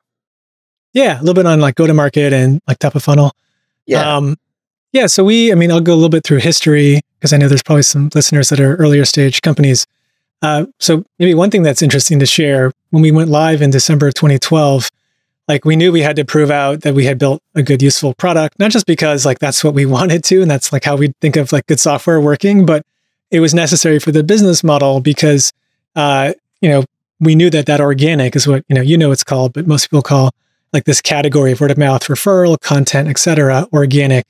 Yeah, a little bit on like go-to-market and like top of funnel. Yeah. So I'll go a little bit through history because I know there's probably some listeners that are earlier stage companies. So maybe one thing that's interesting to share, when we went live in December of 2012, like we knew we had to prove out that we had built a good, useful product, not just because like that's what we wanted to, and that's like how we think of like good software working, but it was necessary for the business model because, we knew that organic is what, it's called, but most people call like this category of word of mouth, referral, content, et cetera, organic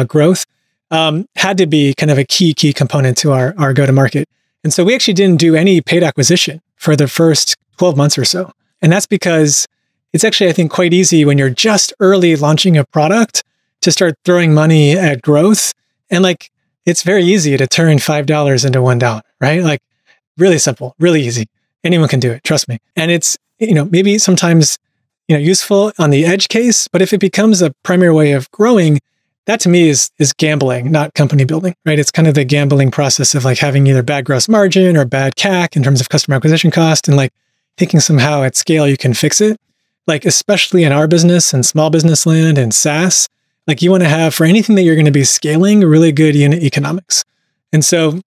growth, had to be kind of a key component to our go-to-market. And so we actually didn't do any paid acquisition for the first 12 months or so. And that's because it's actually, I think, quite easy when you're just early launching a product to start throwing money at growth. And like, it's very easy to turn $5 into $1, right? Like really simple, really easy. Anyone can do it, trust me. And it's, maybe sometimes, useful on the edge case, but if it becomes a primary way of growing, that to me is gambling, not company building, right? It's kind of the gambling process of like having either bad gross margin or bad CAC in terms of customer acquisition cost, and like thinking somehow at scale you can fix it. Like especially in our business and small business land and SaaS, like you want to have for anything that you're going to be scaling really good unit economics. And so,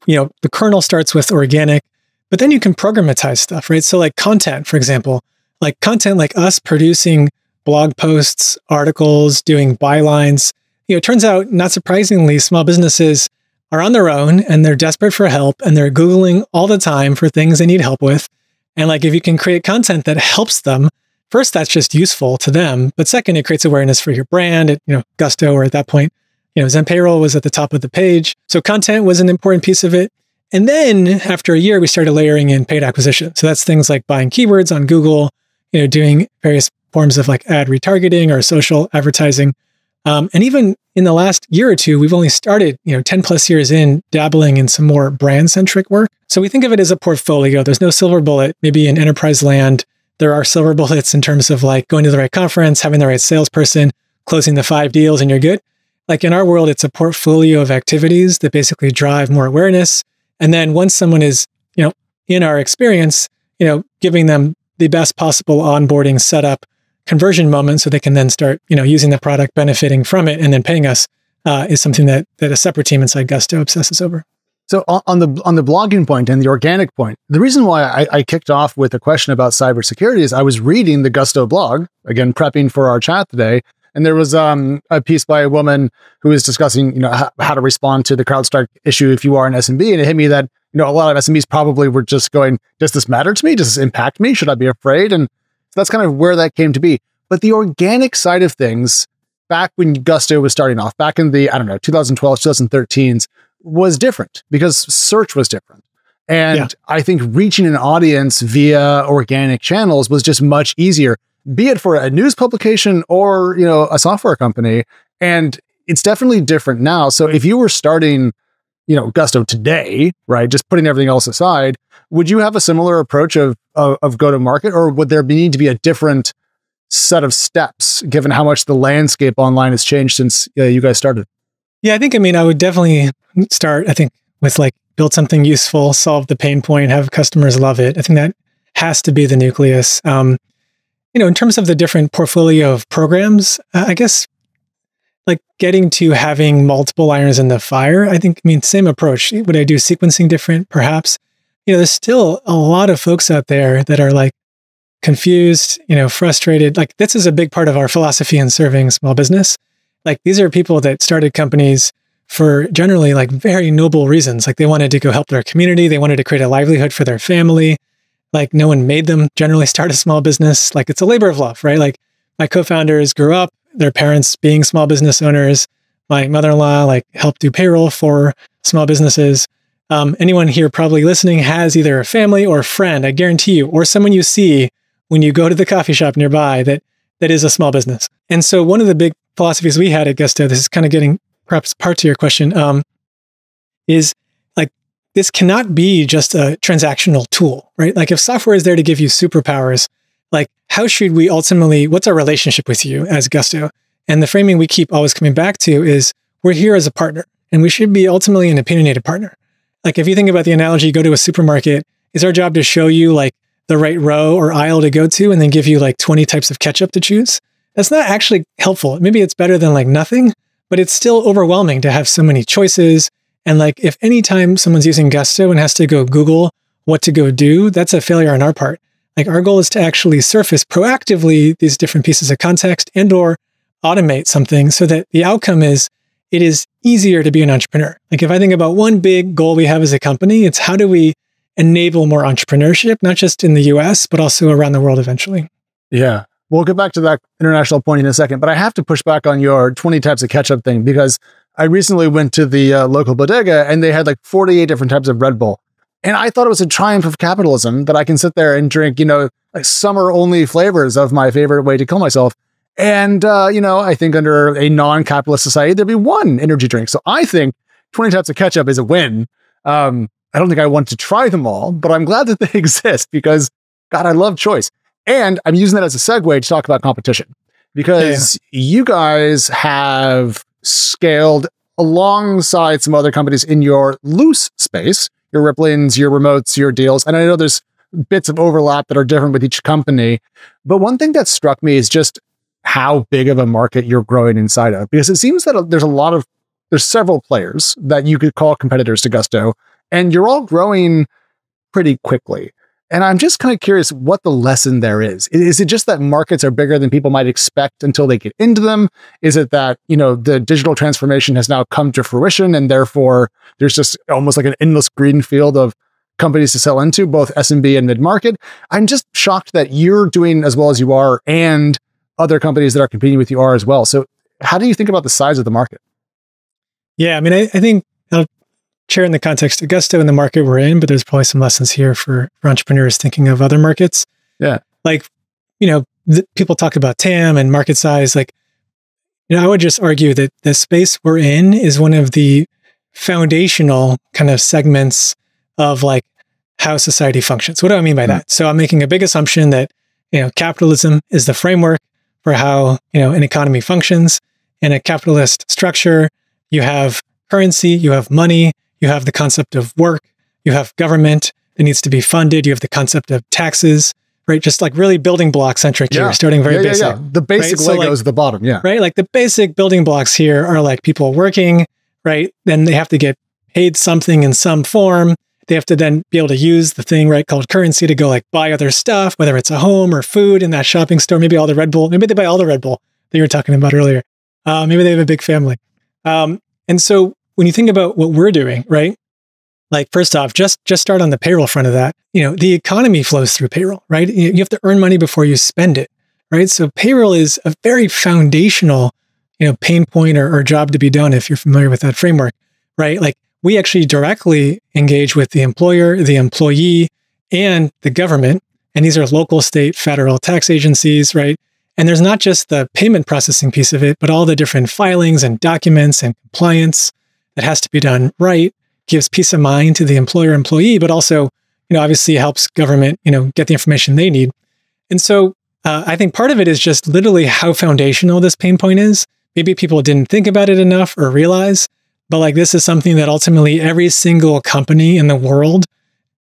the kernel starts with organic, but then you can programatize stuff, right? So like content, for example, like content like us producing blog posts, articles, doing bylines. It turns out, not surprisingly, small businesses are on their own and they're desperate for help and they're Googling all the time for things they need help with. And like, if you can create content that helps them, first, that's just useful to them. But second, it creates awareness for your brand at, Gusto, or at that point, Zen Payroll was at the top of the page. So content was an important piece of it. And then after a year, we started layering in paid acquisition. So that's things like buying keywords on Google, doing various forms of like ad retargeting or social advertising. And even in the last year or two, we've only started, 10 plus years in, dabbling in some more brand-centric work. So we think of it as a portfolio. There's no silver bullet. Maybe in enterprise land, there are silver bullets in terms of like going to the right conference, having the right salesperson, closing the 5 deals, and you're good. Like in our world, it's a portfolio of activities that basically drive more awareness. And then once someone is, in our experience, giving them the best possible onboarding setup, conversion moment, so they can then start, using the product, benefiting from it, and then paying us, is something that a separate team inside Gusto obsesses over. So on the blogging point and the organic point, the reason why I kicked off with a question about cybersecurity is I was reading the Gusto blog, again, prepping for our chat today, and there was a piece by a woman who was discussing, how to respond to the CrowdStrike issue if you are an SMB, and it hit me that, a lot of SMBs probably were just going, does this matter to me? Does this impact me? Should I be afraid? And so that's kind of where that came to be. But the organic side of things, back when Gusto was starting off, back in the, 2012, 2013s, was different because search was different. And I think reaching an audience via organic channels was just much easier, be it for a news publication or, a software company. And it's definitely different now. So if you were starting, Gusto today, right, just putting everything else aside, would you have a similar approach of go-to-market, or would there need to be a different set of steps given how much the landscape online has changed since you guys started? Yeah, I would definitely start, with like build something useful, solve the pain point, have customers love it. I think that has to be the nucleus. In terms of the different portfolio of programs, I guess like getting to having multiple irons in the fire, same approach. Would I do sequencing different? Perhaps. There's still a lot of folks out there that are like confused, frustrated. Like this is a big part of our philosophy in serving small business. Like these are people that started companies for generally like very noble reasons. Like they wanted to go help their community. They wanted to create a livelihood for their family. Like no one made them generally start a small business. Like it's a labor of love, right? Like my co-founders grew up, their parents being small business owners. My mother-in-law like helped do payroll for small businesses. Anyone here probably listening has either a family or a friend, I guarantee you, or someone you see when you go to the coffee shop nearby that is a small business. And so one of the big philosophies we had at Gusto, this is kind of getting perhaps part to your question, is like, this cannot be just a transactional tool, right? Like if software is there to give you superpowers, like how should we ultimately, what's our relationship with you as Gusto? And the framing we keep always coming back to is we're here as a partner and we should be ultimately an opinionated partner. Like if you think about the analogy, you go to a supermarket, is our job to show you like the right row or aisle to go to and then give you like 20 types of ketchup to choose? That's not actually helpful. Maybe it's better than like nothing, but it's still overwhelming to have so many choices. And like if anytime someone's using Gusto and has to go Google what to go do, that's a failure on our part. Like our goal is to actually surface proactively these different pieces of context and or automate something so that the outcome is it is easier to be an entrepreneur. Like if I think about one big goal we have as a company, it's how do we enable more entrepreneurship, not just in the US, but also around the world eventually. Yeah. we'll get back to that international point in a second, but I have to push back on your 20 types of ketchup thing, because I recently went to the local bodega and they had like 48 different types of Red Bull. And I thought it was a triumph of capitalism that I can sit there and drink, like summer only flavors of my favorite way to kill myself. And, I think under a non-capitalist society, there'd be one energy drink. So I think 20 types of ketchup is a win. I don't think I want to try them all, but I'm glad that they exist because, God, I love choice. And I'm using that as a segue to talk about competition, because you guys have scaled alongside some other companies in your loose space, your Ripplings, your remotes, your deals. And I know there's bits of overlap that are different with each company. But one thing that struck me is just how big of a market you're growing inside of, because it seems that there's several players that you could call competitors to Gusto, and you're all growing pretty quickly. And I'm just kind of curious what the lesson there is. Is it just that markets are bigger than people might expect until they get into them? Is it that, the digital transformation has now come to fruition and therefore there's just almost like an endless green field of companies to sell into, both SMB and mid-market? I'm just shocked that you're doing as well as you are and other companies that are competing with you are as well. So how do you think about the size of the market? Yeah, I mean, I think I'll share in the context of Gusto and the market we're in, but there's probably some lessons here for entrepreneurs thinking of other markets. Yeah. Like, people talk about TAM and market size. Like, I would just argue that the space we're in is one of the foundational kind of segments of like how society functions. What do I mean by that? So I'm making a big assumption that, capitalism is the framework for how, an economy functions. In a capitalist structure, you have currency, you have money, you have the concept of work, you have government that needs to be funded, you have the concept of taxes, right? Just like really building block centric here, starting very basic. Yeah. The basic right? Legos at the bottom, Right? Like the basic building blocks here are like people working, right? Then they have to get paid something in some form. They have to then be able to use the thing, right, called currency to go like buy other stuff, whether it's a home or food in that shopping store, maybe all the Red Bull, maybe they buy all the Red Bull that you were talking about earlier. Maybe they have a big family. And so when you think about what we're doing, right? Like first off, just start on the payroll front of that. The economy flows through payroll, right? You have to earn money before you spend it, right? So payroll is a very foundational, pain point or job to be done if you're familiar with that framework, right? Like we actually directly engage with the employer, the employee, and the government. And these are local, state, federal tax agencies, right? And there's not just the payment processing piece of it, but all the different filings and documents and compliance that has to be done right, gives peace of mind to the employer employee, but also, obviously helps government, get the information they need. And so I think part of it is just literally how foundational this pain point is. Maybe people didn't think about it enough or realize, but like this is something that ultimately every single company in the world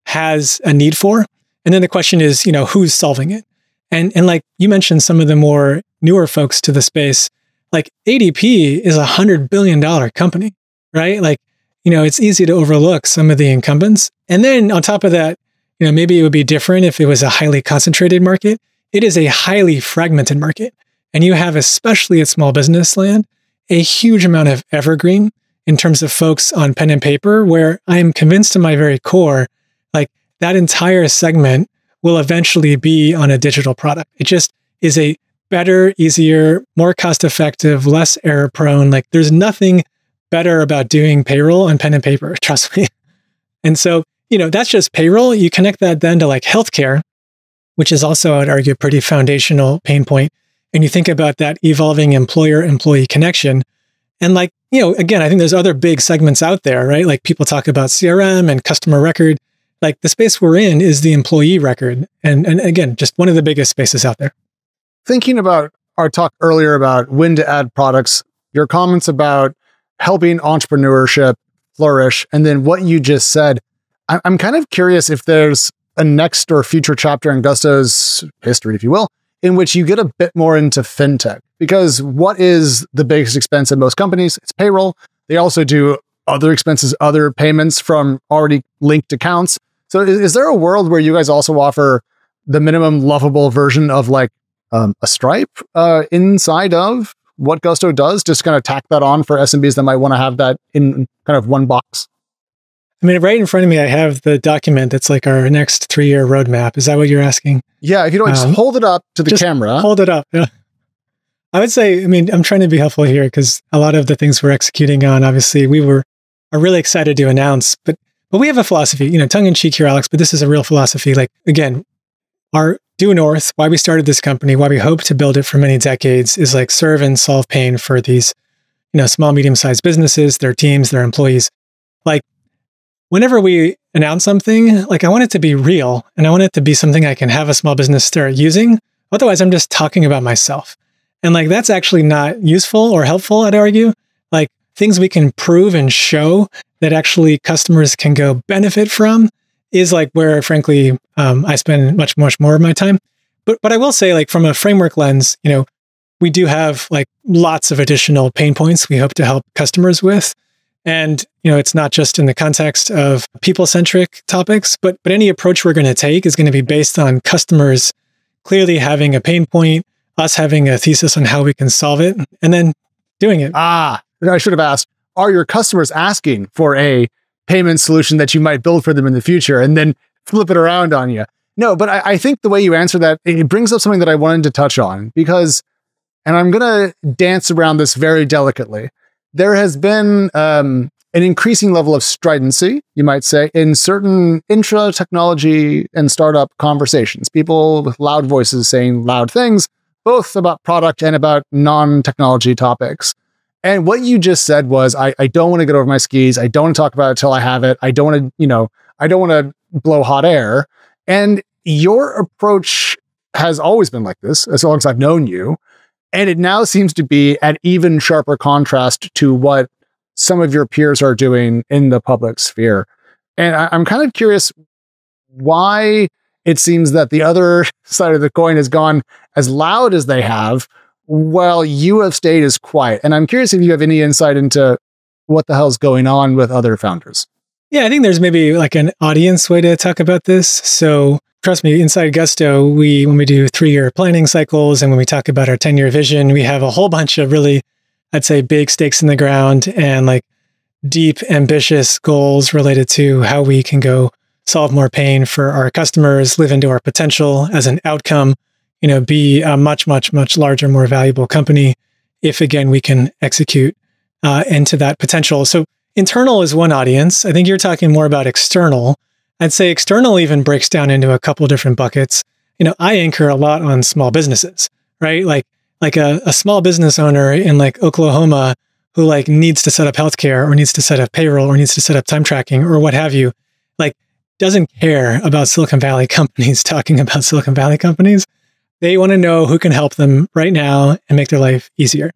has a need for. And then the question is, who's solving it? And like you mentioned some of the more newer folks to the space, like ADP is $100 billion company, right? Like, it's easy to overlook some of the incumbents. And then on top of that, maybe it would be different if it was a highly concentrated market. It is a highly fragmented market. And you have, especially at small business land, a huge amount of evergreen in terms of folks on pen and paper, where I am convinced to my very core, like that entire segment will eventually be on a digital product. It just is a better, easier, more cost-effective, less error-prone. Like there's nothing better about doing payroll on pen and paper, trust me. And so, that's just payroll. You connect that then to like healthcare, which is also, I would argue, a pretty foundational pain point. And you think about that evolving employer-employee connection. And like, again, I think there's other big segments out there, right? Like people talk about CRM and customer record. Like the space we're in is the employee record. And again, just one of the biggest spaces out there. Thinking about our talk earlier about when to add products, your comments about helping entrepreneurship flourish, and then what you just said, I'm kind of curious if there's a next or future chapter in Gusto's history, if you will, in which you get a bit more into fintech. Because what is the biggest expense in most companies? It's payroll. They also do other expenses, other payments from already linked accounts. So is there a world where you guys also offer the minimum lovable version of like a Stripe inside of what Gusto does, just kind of tack that on for SMBs that might want to have that in kind of one box? I mean, right in front of me, I have the document that's like our next 3-year roadmap. Is that what you're asking? Yeah, if you don't just hold it up to the camera. Hold it up. Yeah. I would say, I mean, I'm trying to be helpful here because a lot of the things we're executing on, obviously, are really excited to announce, but we have a philosophy, tongue in cheek here, Alex, but this is a real philosophy. Like, again, our due north, why we started this company, why we hope to build it for many decades is like serve and solve pain for these, small, medium-sized businesses, their teams, their employees. Like, whenever we announce something, like I want it to be real and I want it to be something I can have a small business start using. Otherwise, I'm just talking about myself. And like, that's actually not useful or helpful, I'd argue. Like things we can prove and show that actually customers can go benefit from is like where, frankly, I spend much more of my time. But I will say, like from a framework lens, we do have like lots of additional pain points we hope to help customers with. And, it's not just in the context of people-centric topics, but any approach we're going to take is going to be based on customers clearly having a pain point, us having a thesis on how we can solve it, and then doing it. I should have asked, are your customers asking for a payment solution that you might build for them in the future and then flip it around on you? No, but I think the way you answer that, it brings up something that I wanted to touch on because, and I'm going to dance around this very delicately. There has been an increasing level of stridency, you might say, in certain intra-technology and startup conversations. People with loud voices saying loud things, both about product and about non-technology topics. And what you just said was, I don't want to get over my skis. I don't want to talk about it until I have it. I don't want to, I don't want to blow hot air. And your approach has always been like this, as long as I've known you. And it now seems to be at even sharper contrast to what some of your peers are doing in the public sphere. And I'm kind of curious why it seems that the other side of the coin has gone as loud as they have, while you have stayed as quiet. And I'm curious if you have any insight into what the hell's going on with other founders. Yeah, I think there's maybe like an audience way to talk about this. So trust me, inside Gusto, when we do 3-year planning cycles and when we talk about our 10-year vision, we have a whole bunch of really, I'd say, big stakes in the ground and like deep, ambitious goals related to how we can go solve more pain for our customers, live into our potential as an outcome, be a much larger, more valuable company if, again, we can execute into that potential. So internal is one audience. I think you're talking more about external. I'd say external even breaks down into a couple different buckets. I anchor a lot on small businesses, right? Like a small business owner in like Oklahoma who like needs to set up healthcare or needs to set up payroll or needs to set up time tracking or what have you, like doesn't care about Silicon Valley companies talking about Silicon Valley companies. They want to know who can help them right now and make their life easier.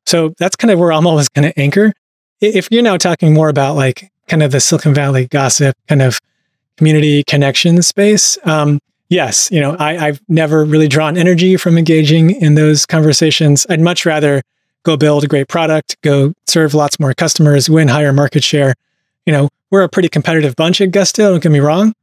So that's kind of where I'm always going to anchor. If you're now talking more about like kind of the Silicon Valley gossip, kind of community connection space, yes, I've never really drawn energy from engaging in those conversations. I'd much rather go build a great product, go serve lots more customers, win higher market share. We're a pretty competitive bunch at Gusto, don't get me wrong.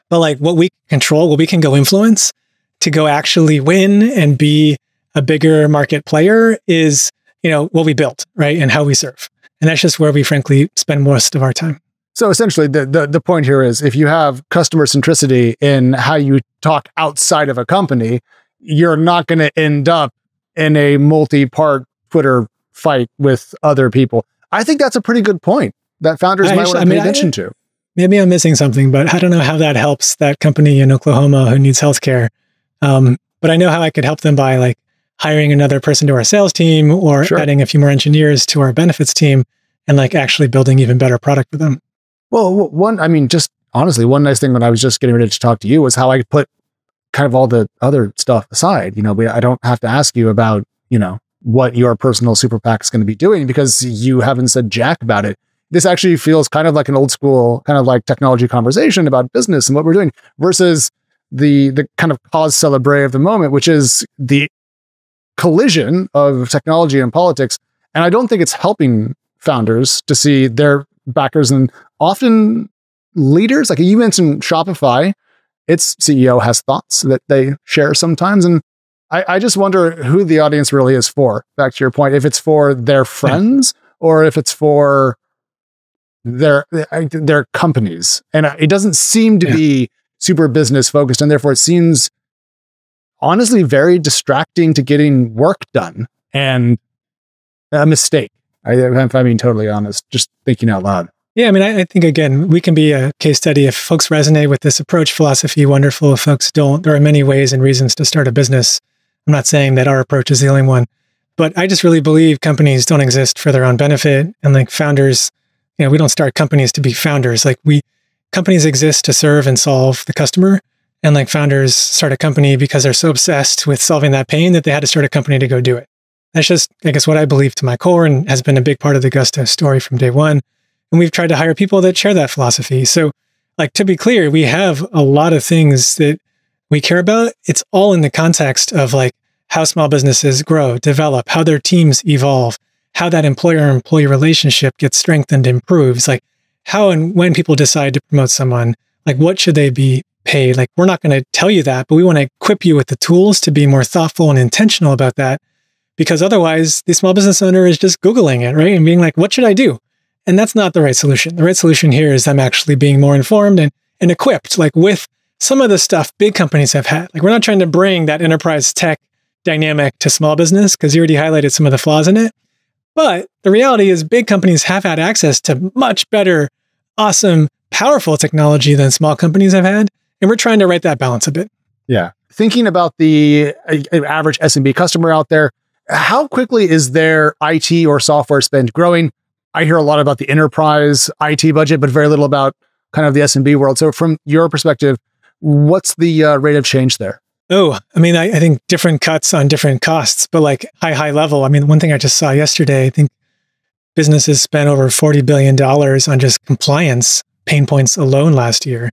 But like what we control, what we can go influence to go actually win and be a bigger market player is, what we built, right? And how we serve. And that's just where we frankly spend most of our time. So essentially, the point here is if you have customer centricity in how you talk outside of a company, you're not going to end up in a multi-part Twitter fight with other people. I think that's a pretty good point that founders might want to pay attention to. Maybe I'm missing something, but I don't know how that helps that company in Oklahoma who needs healthcare. But I know how I could help them by like hiring another person to our sales team or adding a few more engineers to our benefits team and like actually building even better product for them. Well, just honestly, one nice thing when I was just getting ready to talk to you was how I put kind of all the other stuff aside. I don't have to ask you about, what your personal super PAC is going to be doing because you haven't said jack about it. This actually feels kind of like an old school, kind of like technology conversation about business and what we're doing versus the kind of cause célèbre of the moment, which is the collision of technology and politics. And I don't think it's helping founders to see their backers and often leaders. Like you mentioned Shopify, its CEO has thoughts that they share sometimes. And I just wonder who the audience really is for, back to your point, if it's for their friends or if it's for they're companies, and it doesn't seem to be super business focused, and therefore it seems honestly very distracting to getting work done, and a mistake. If I'm being totally honest, just thinking out loud. Yeah, I mean, I think, again, we can be a case study. If folks resonate with this approach, philosophy, wonderful. If folks don't, there are many ways and reasons to start a business. I'm not saying that our approach is the only one, but I just really believe companies don't exist for their own benefit. And like founders, we don't start companies to be founders. Like companies exist to serve and solve the customer. And like founders start a company because they're so obsessed with solving that pain that they had to start a company to go do it. That's just, I guess, what I believe to my core and has been a big part of the Gusto story from day one. And we've tried to hire people that share that philosophy. So, like, to be clear, we have a lot of things that we care about. It's all in the context of like how small businesses grow, develop, how their teams evolve, how that employer-employee relationship gets strengthened, improves, like how and when people decide to promote someone, like what should they be paid? Like, we're not going to tell you that, but we want to equip you with the tools to be more thoughtful and intentional about that. Because otherwise, the small business owner is just Googling it, right? And being like, what should I do? And that's not the right solution. The right solution here is them actually being more informed and equipped, like with some of the stuff big companies have had. Like, we're not trying to bring that enterprise tech dynamic to small business because you already highlighted some of the flaws in it. But the reality is big companies have had access to much better, awesome, powerful technology than small companies have had. And we're trying to right that balance a bit. Yeah. Thinking about the average SMB customer out there, how quickly is their IT or software spend growing? I hear a lot about the enterprise IT budget, but very little about kind of the SMB world. So from your perspective, what's the rate of change there? Oh, I mean, I think different cuts on different costs, but like high level. I mean, one thing I just saw yesterday, I think businesses spent over $40 billion on just compliance pain points alone last year.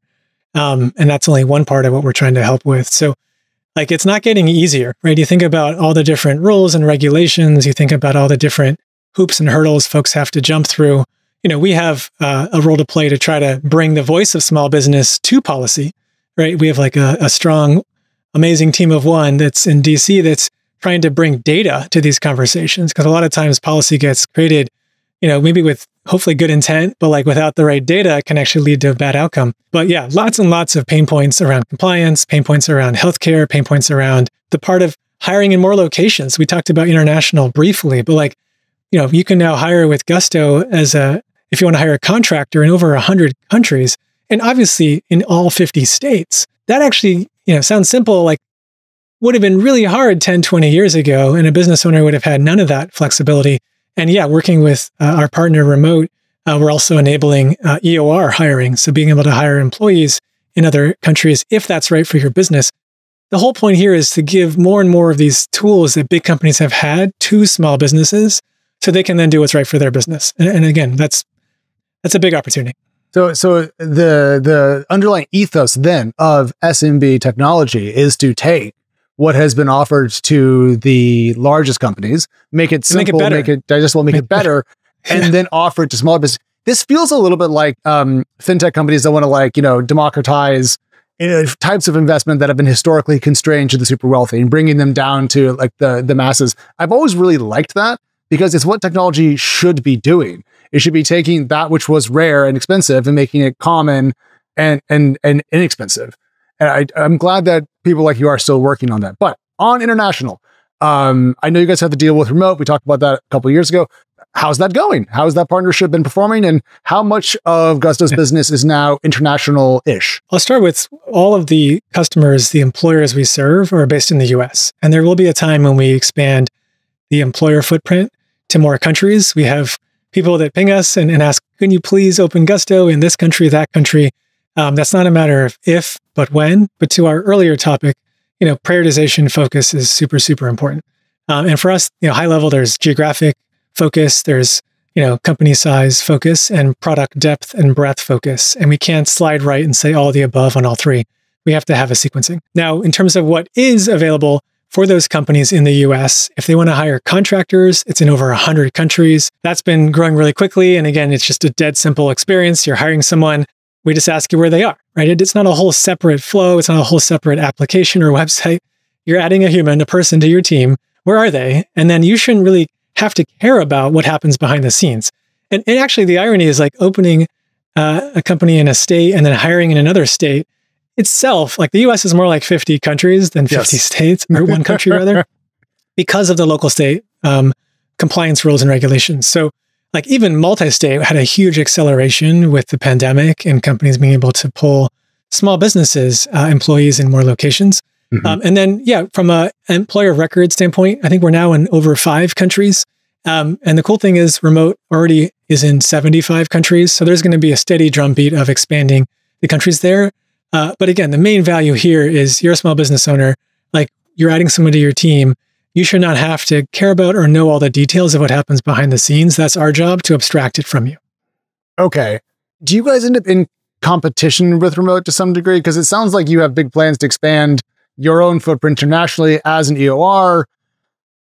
And that's only one part of what we're trying to help with. So like, it's not getting easier, right? You think about all the different rules and regulations, you think about all the different hoops and hurdles folks have to jump through. We have a role to play to try to bring the voice of small business to policy, right? We have like a strong, amazing team of one that's in DC that's trying to bring data to these conversations. Because a lot of times policy gets created, maybe with hopefully good intent, but like without the right data, it can actually lead to a bad outcome. But yeah, lots and lots of pain points around compliance, pain points around healthcare, pain points around the part of hiring in more locations. We talked about international briefly, but like, you can now hire with Gusto if you want to hire a contractor in over 100 countries, and obviously in all 50 states. That actually, sounds simple, like would have been really hard 10, 20 years ago, and a business owner would have had none of that flexibility. And yeah, working with our partner Remote, we're also enabling EOR hiring. So being able to hire employees in other countries, if that's right for your business. The whole point here is to give more and more of these tools that big companies have had to small businesses, so they can then do what's right for their business. And again, that's a big opportunity. So the underlying ethos then of SMB technology is to take what has been offered to the largest companies, make it simple, make it digestible, make it better, and then offer it to smaller business. This feels a little bit like fintech companies that want to democratize types of investment that have been historically constrained to the super wealthy and bringing them down to like the masses. I've always really liked that, because it's what technology should be doing. It should be taking that which was rare and expensive and making it common and inexpensive. And I'm glad that people like you are still working on that. But on international, I know you guys have to deal with Remote. We talked about that a couple of years ago. How's that going? How's that partnership been performing? And how much of Gusto's business is now international-ish? I'll start with all of the customers, the employers we serve are based in the US. And there will be a time when we expand the employer footprint to more countries. We have people that ping us and ask, can you please open Gusto in this country, that country? That's not a matter of if, but when. But to our earlier topic, prioritization focus is super, super important. And for us, high level, there's geographic focus, there's, company size focus, and product depth and breadth focus. And we can't slide right and say all the above on all three. We have to have a sequencing. Now, in terms of what is available for those companies in the US, if they want to hire contractors, it's in over 100 countries. That's been growing really quickly. And again, it's just a dead simple experience. You're hiring someone, we just ask you where they are, right? It's not a whole separate flow. It's not a whole separate application or website. You're adding a human, a person to your team. Where are they? And then you shouldn't really have to care about what happens behind the scenes. And actually, the irony is like opening a company in a state and then hiring in another state itself. Like the US is more like 50 countries than 50 states, or one country rather, because of the local state compliance rules and regulations. So like even multi-state had a huge acceleration with the pandemic and companies being able to pull small businesses, employees in more locations. And then, from an employer of record standpoint, I think we're now in over 5 countries. And the cool thing is remote already is in 75 countries. So there's going to be a steady drumbeat of expanding the countries there. But again, the main value here is you're a small business owner, like you're adding someone to your team. You should not have to care about or know all the details of what happens behind the scenes. That's our job to abstract it from you. Okay. Do you guys end up in competition with remote to some degree? Because it sounds like you have big plans to expand your own footprint internationally as an EOR.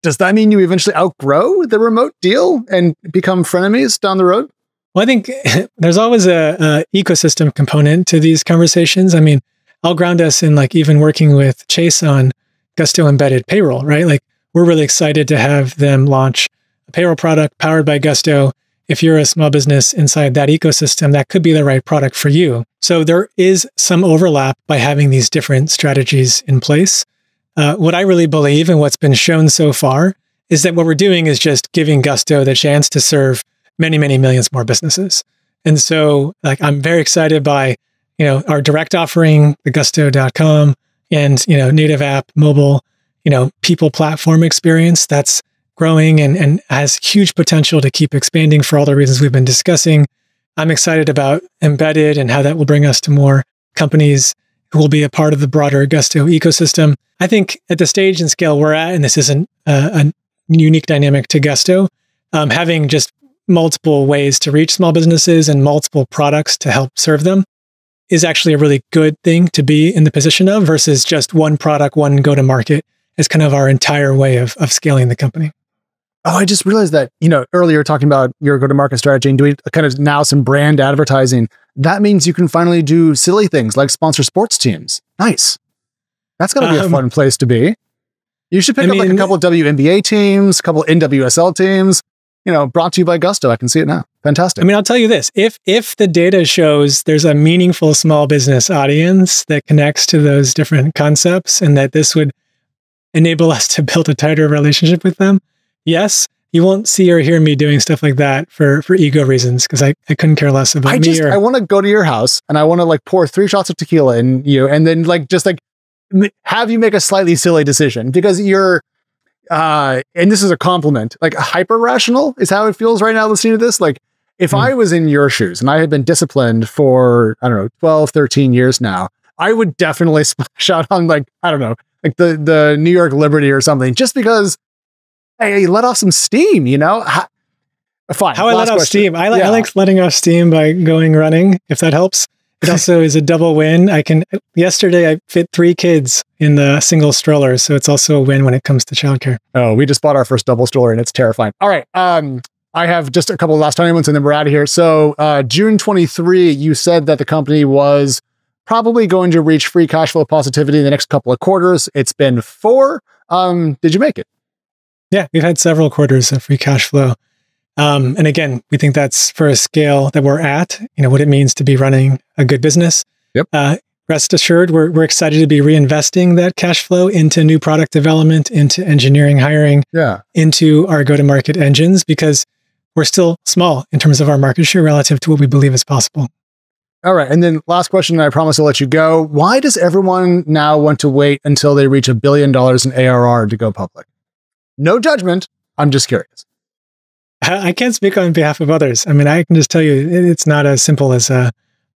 Does that mean you eventually outgrow the remote deal and become frenemies down the road? Well, I think there's always a ecosystem component to these conversations. I mean, I'll ground us in like even working with Chase on Gusto embedded payroll, right? Like we're really excited to have them launch a payroll product powered by Gusto. If you're a small business inside that ecosystem, that could be the right product for you. So there is some overlap by having these different strategies in place. What I really believe and what's been shown so far is that what we're doing is just giving Gusto the chance to serve many, many millions more businesses. And so like, I'm very excited by, our direct offering, the gusto.com and, native app, mobile, people platform experience that's growing and has huge potential to keep expanding for all the reasons we've been discussing. I'm excited about embedded and how that will bring us to more companies who will be a part of the broader Gusto ecosystem. I think at the stage and scale we're at, and this isn't a unique dynamic to Gusto, having just multiple ways to reach small businesses and multiple products to help serve them is actually a really good thing to be in the position of versus just one product, one go-to-market as kind of our entire way of scaling the company. Oh, I just realized that, earlier talking about your go-to-market strategy and doing kind of now some brand advertising, that means you can finally do silly things like sponsor sports teams. Nice. That's going to be a fun place to be. You should pick up like a couple of WNBA teams, a couple of NWSL teams, brought to you by Gusto. I can see it now. Fantastic. I mean, I'll tell you this, if the data shows there's a meaningful small business audience that connects to those different concepts and that this would enable us to build a tighter relationship with them, yes, you won't see or hear me doing stuff like that for ego reasons because I couldn't care less about me. I want to go to your house and I want to like pour 3 shots of tequila in you and then like just like have you make a slightly silly decision because you're and this is a compliment, like hyper rational is how it feels right now listening to this. Like if I was in your shoes and I had been disciplined for, 12, 13 years now, I would definitely splash out on like the New York Liberty or something just because hey, let off some steam, Fine. How I let off steam. I like letting off steam by going running, if that helps. It also is a double win. Yesterday I fit 3 kids in the single stroller. So it's also a win when it comes to childcare. Oh, we just bought our first double stroller and it's terrifying. All right. I have just a couple of last tiny ones and then we're out of here. So June 23, you said that the company was probably going to reach free cash flow positivity in the next couple of quarters. It's been 4. Did you make it? Yeah, we've had several quarters of free cash flow. And again, we think that's for a scale that we're at, what it means to be running a good business. Yep. Rest assured, we're excited to be reinvesting that cash flow into new product development, into engineering hiring, into our go-to-market engines, because we're still small in terms of our market share relative to what we believe is possible. All right. And then last question, and I promise I'll let you go. Why does everyone now want to wait until they reach $1 billion in ARR to go public? No judgment. I'm just curious. I can't speak on behalf of others. I mean, I can just tell you it's not as simple as a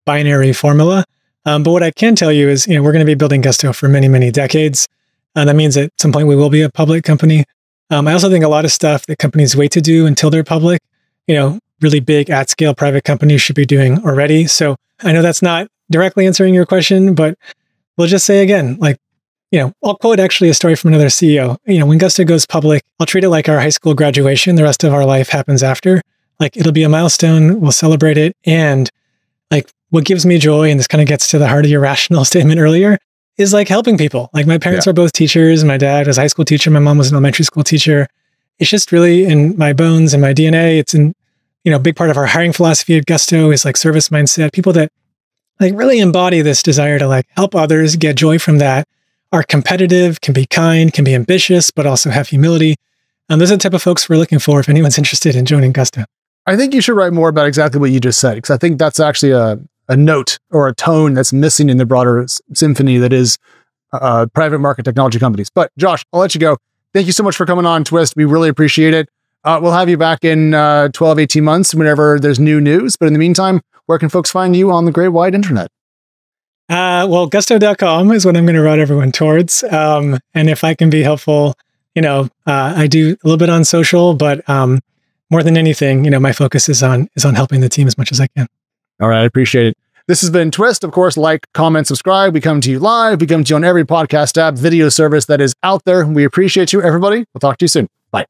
binary formula. But what I can tell you is, we're going to be building Gusto for many, many decades. That means at some point we will be a public company. I also think a lot of stuff that companies wait to do until they're public, really big at scale private companies should be doing already. So I know that's not directly answering your question, but we'll just say again, I'll quote actually a story from another CEO. When Gusto goes public, I'll treat it like our high school graduation. The rest of our life happens after. It'll be a milestone. We'll celebrate it. And what gives me joy, and this kind of gets to the heart of your rational statement earlier, is helping people. My parents are both teachers. My dad was a high school teacher. My mom was an elementary school teacher. It's just really in my bones and my DNA. It's in, a big part of our hiring philosophy at Gusto is like service mindset. People that like really embody this desire to like help others, get joy from that, are competitive, can be kind, can be ambitious, but also have humility. Those are the type of folks we're looking for if anyone's interested in joining Gusto. I think you should write more about exactly what you just said, because I think that's actually a note or a tone that's missing in the broader symphony that is private market technology companies. But Josh, I'll let you go. Thank you so much for coming on Twist. We really appreciate it. We'll have you back in 12, 18 months whenever there's new news. But in the meantime, where can folks find you on the great wide internet? Well, gusto.com is what I'm going to route everyone towards. And if I can be helpful, I do a little bit on social, but more than anything, my focus is on helping the team as much as I can. All right. I appreciate it. This has been Twist. Of course, like, comment, subscribe. We come to you live. We come to you on every podcast app, video service that is out there. We appreciate you, everybody. We'll talk to you soon. Bye.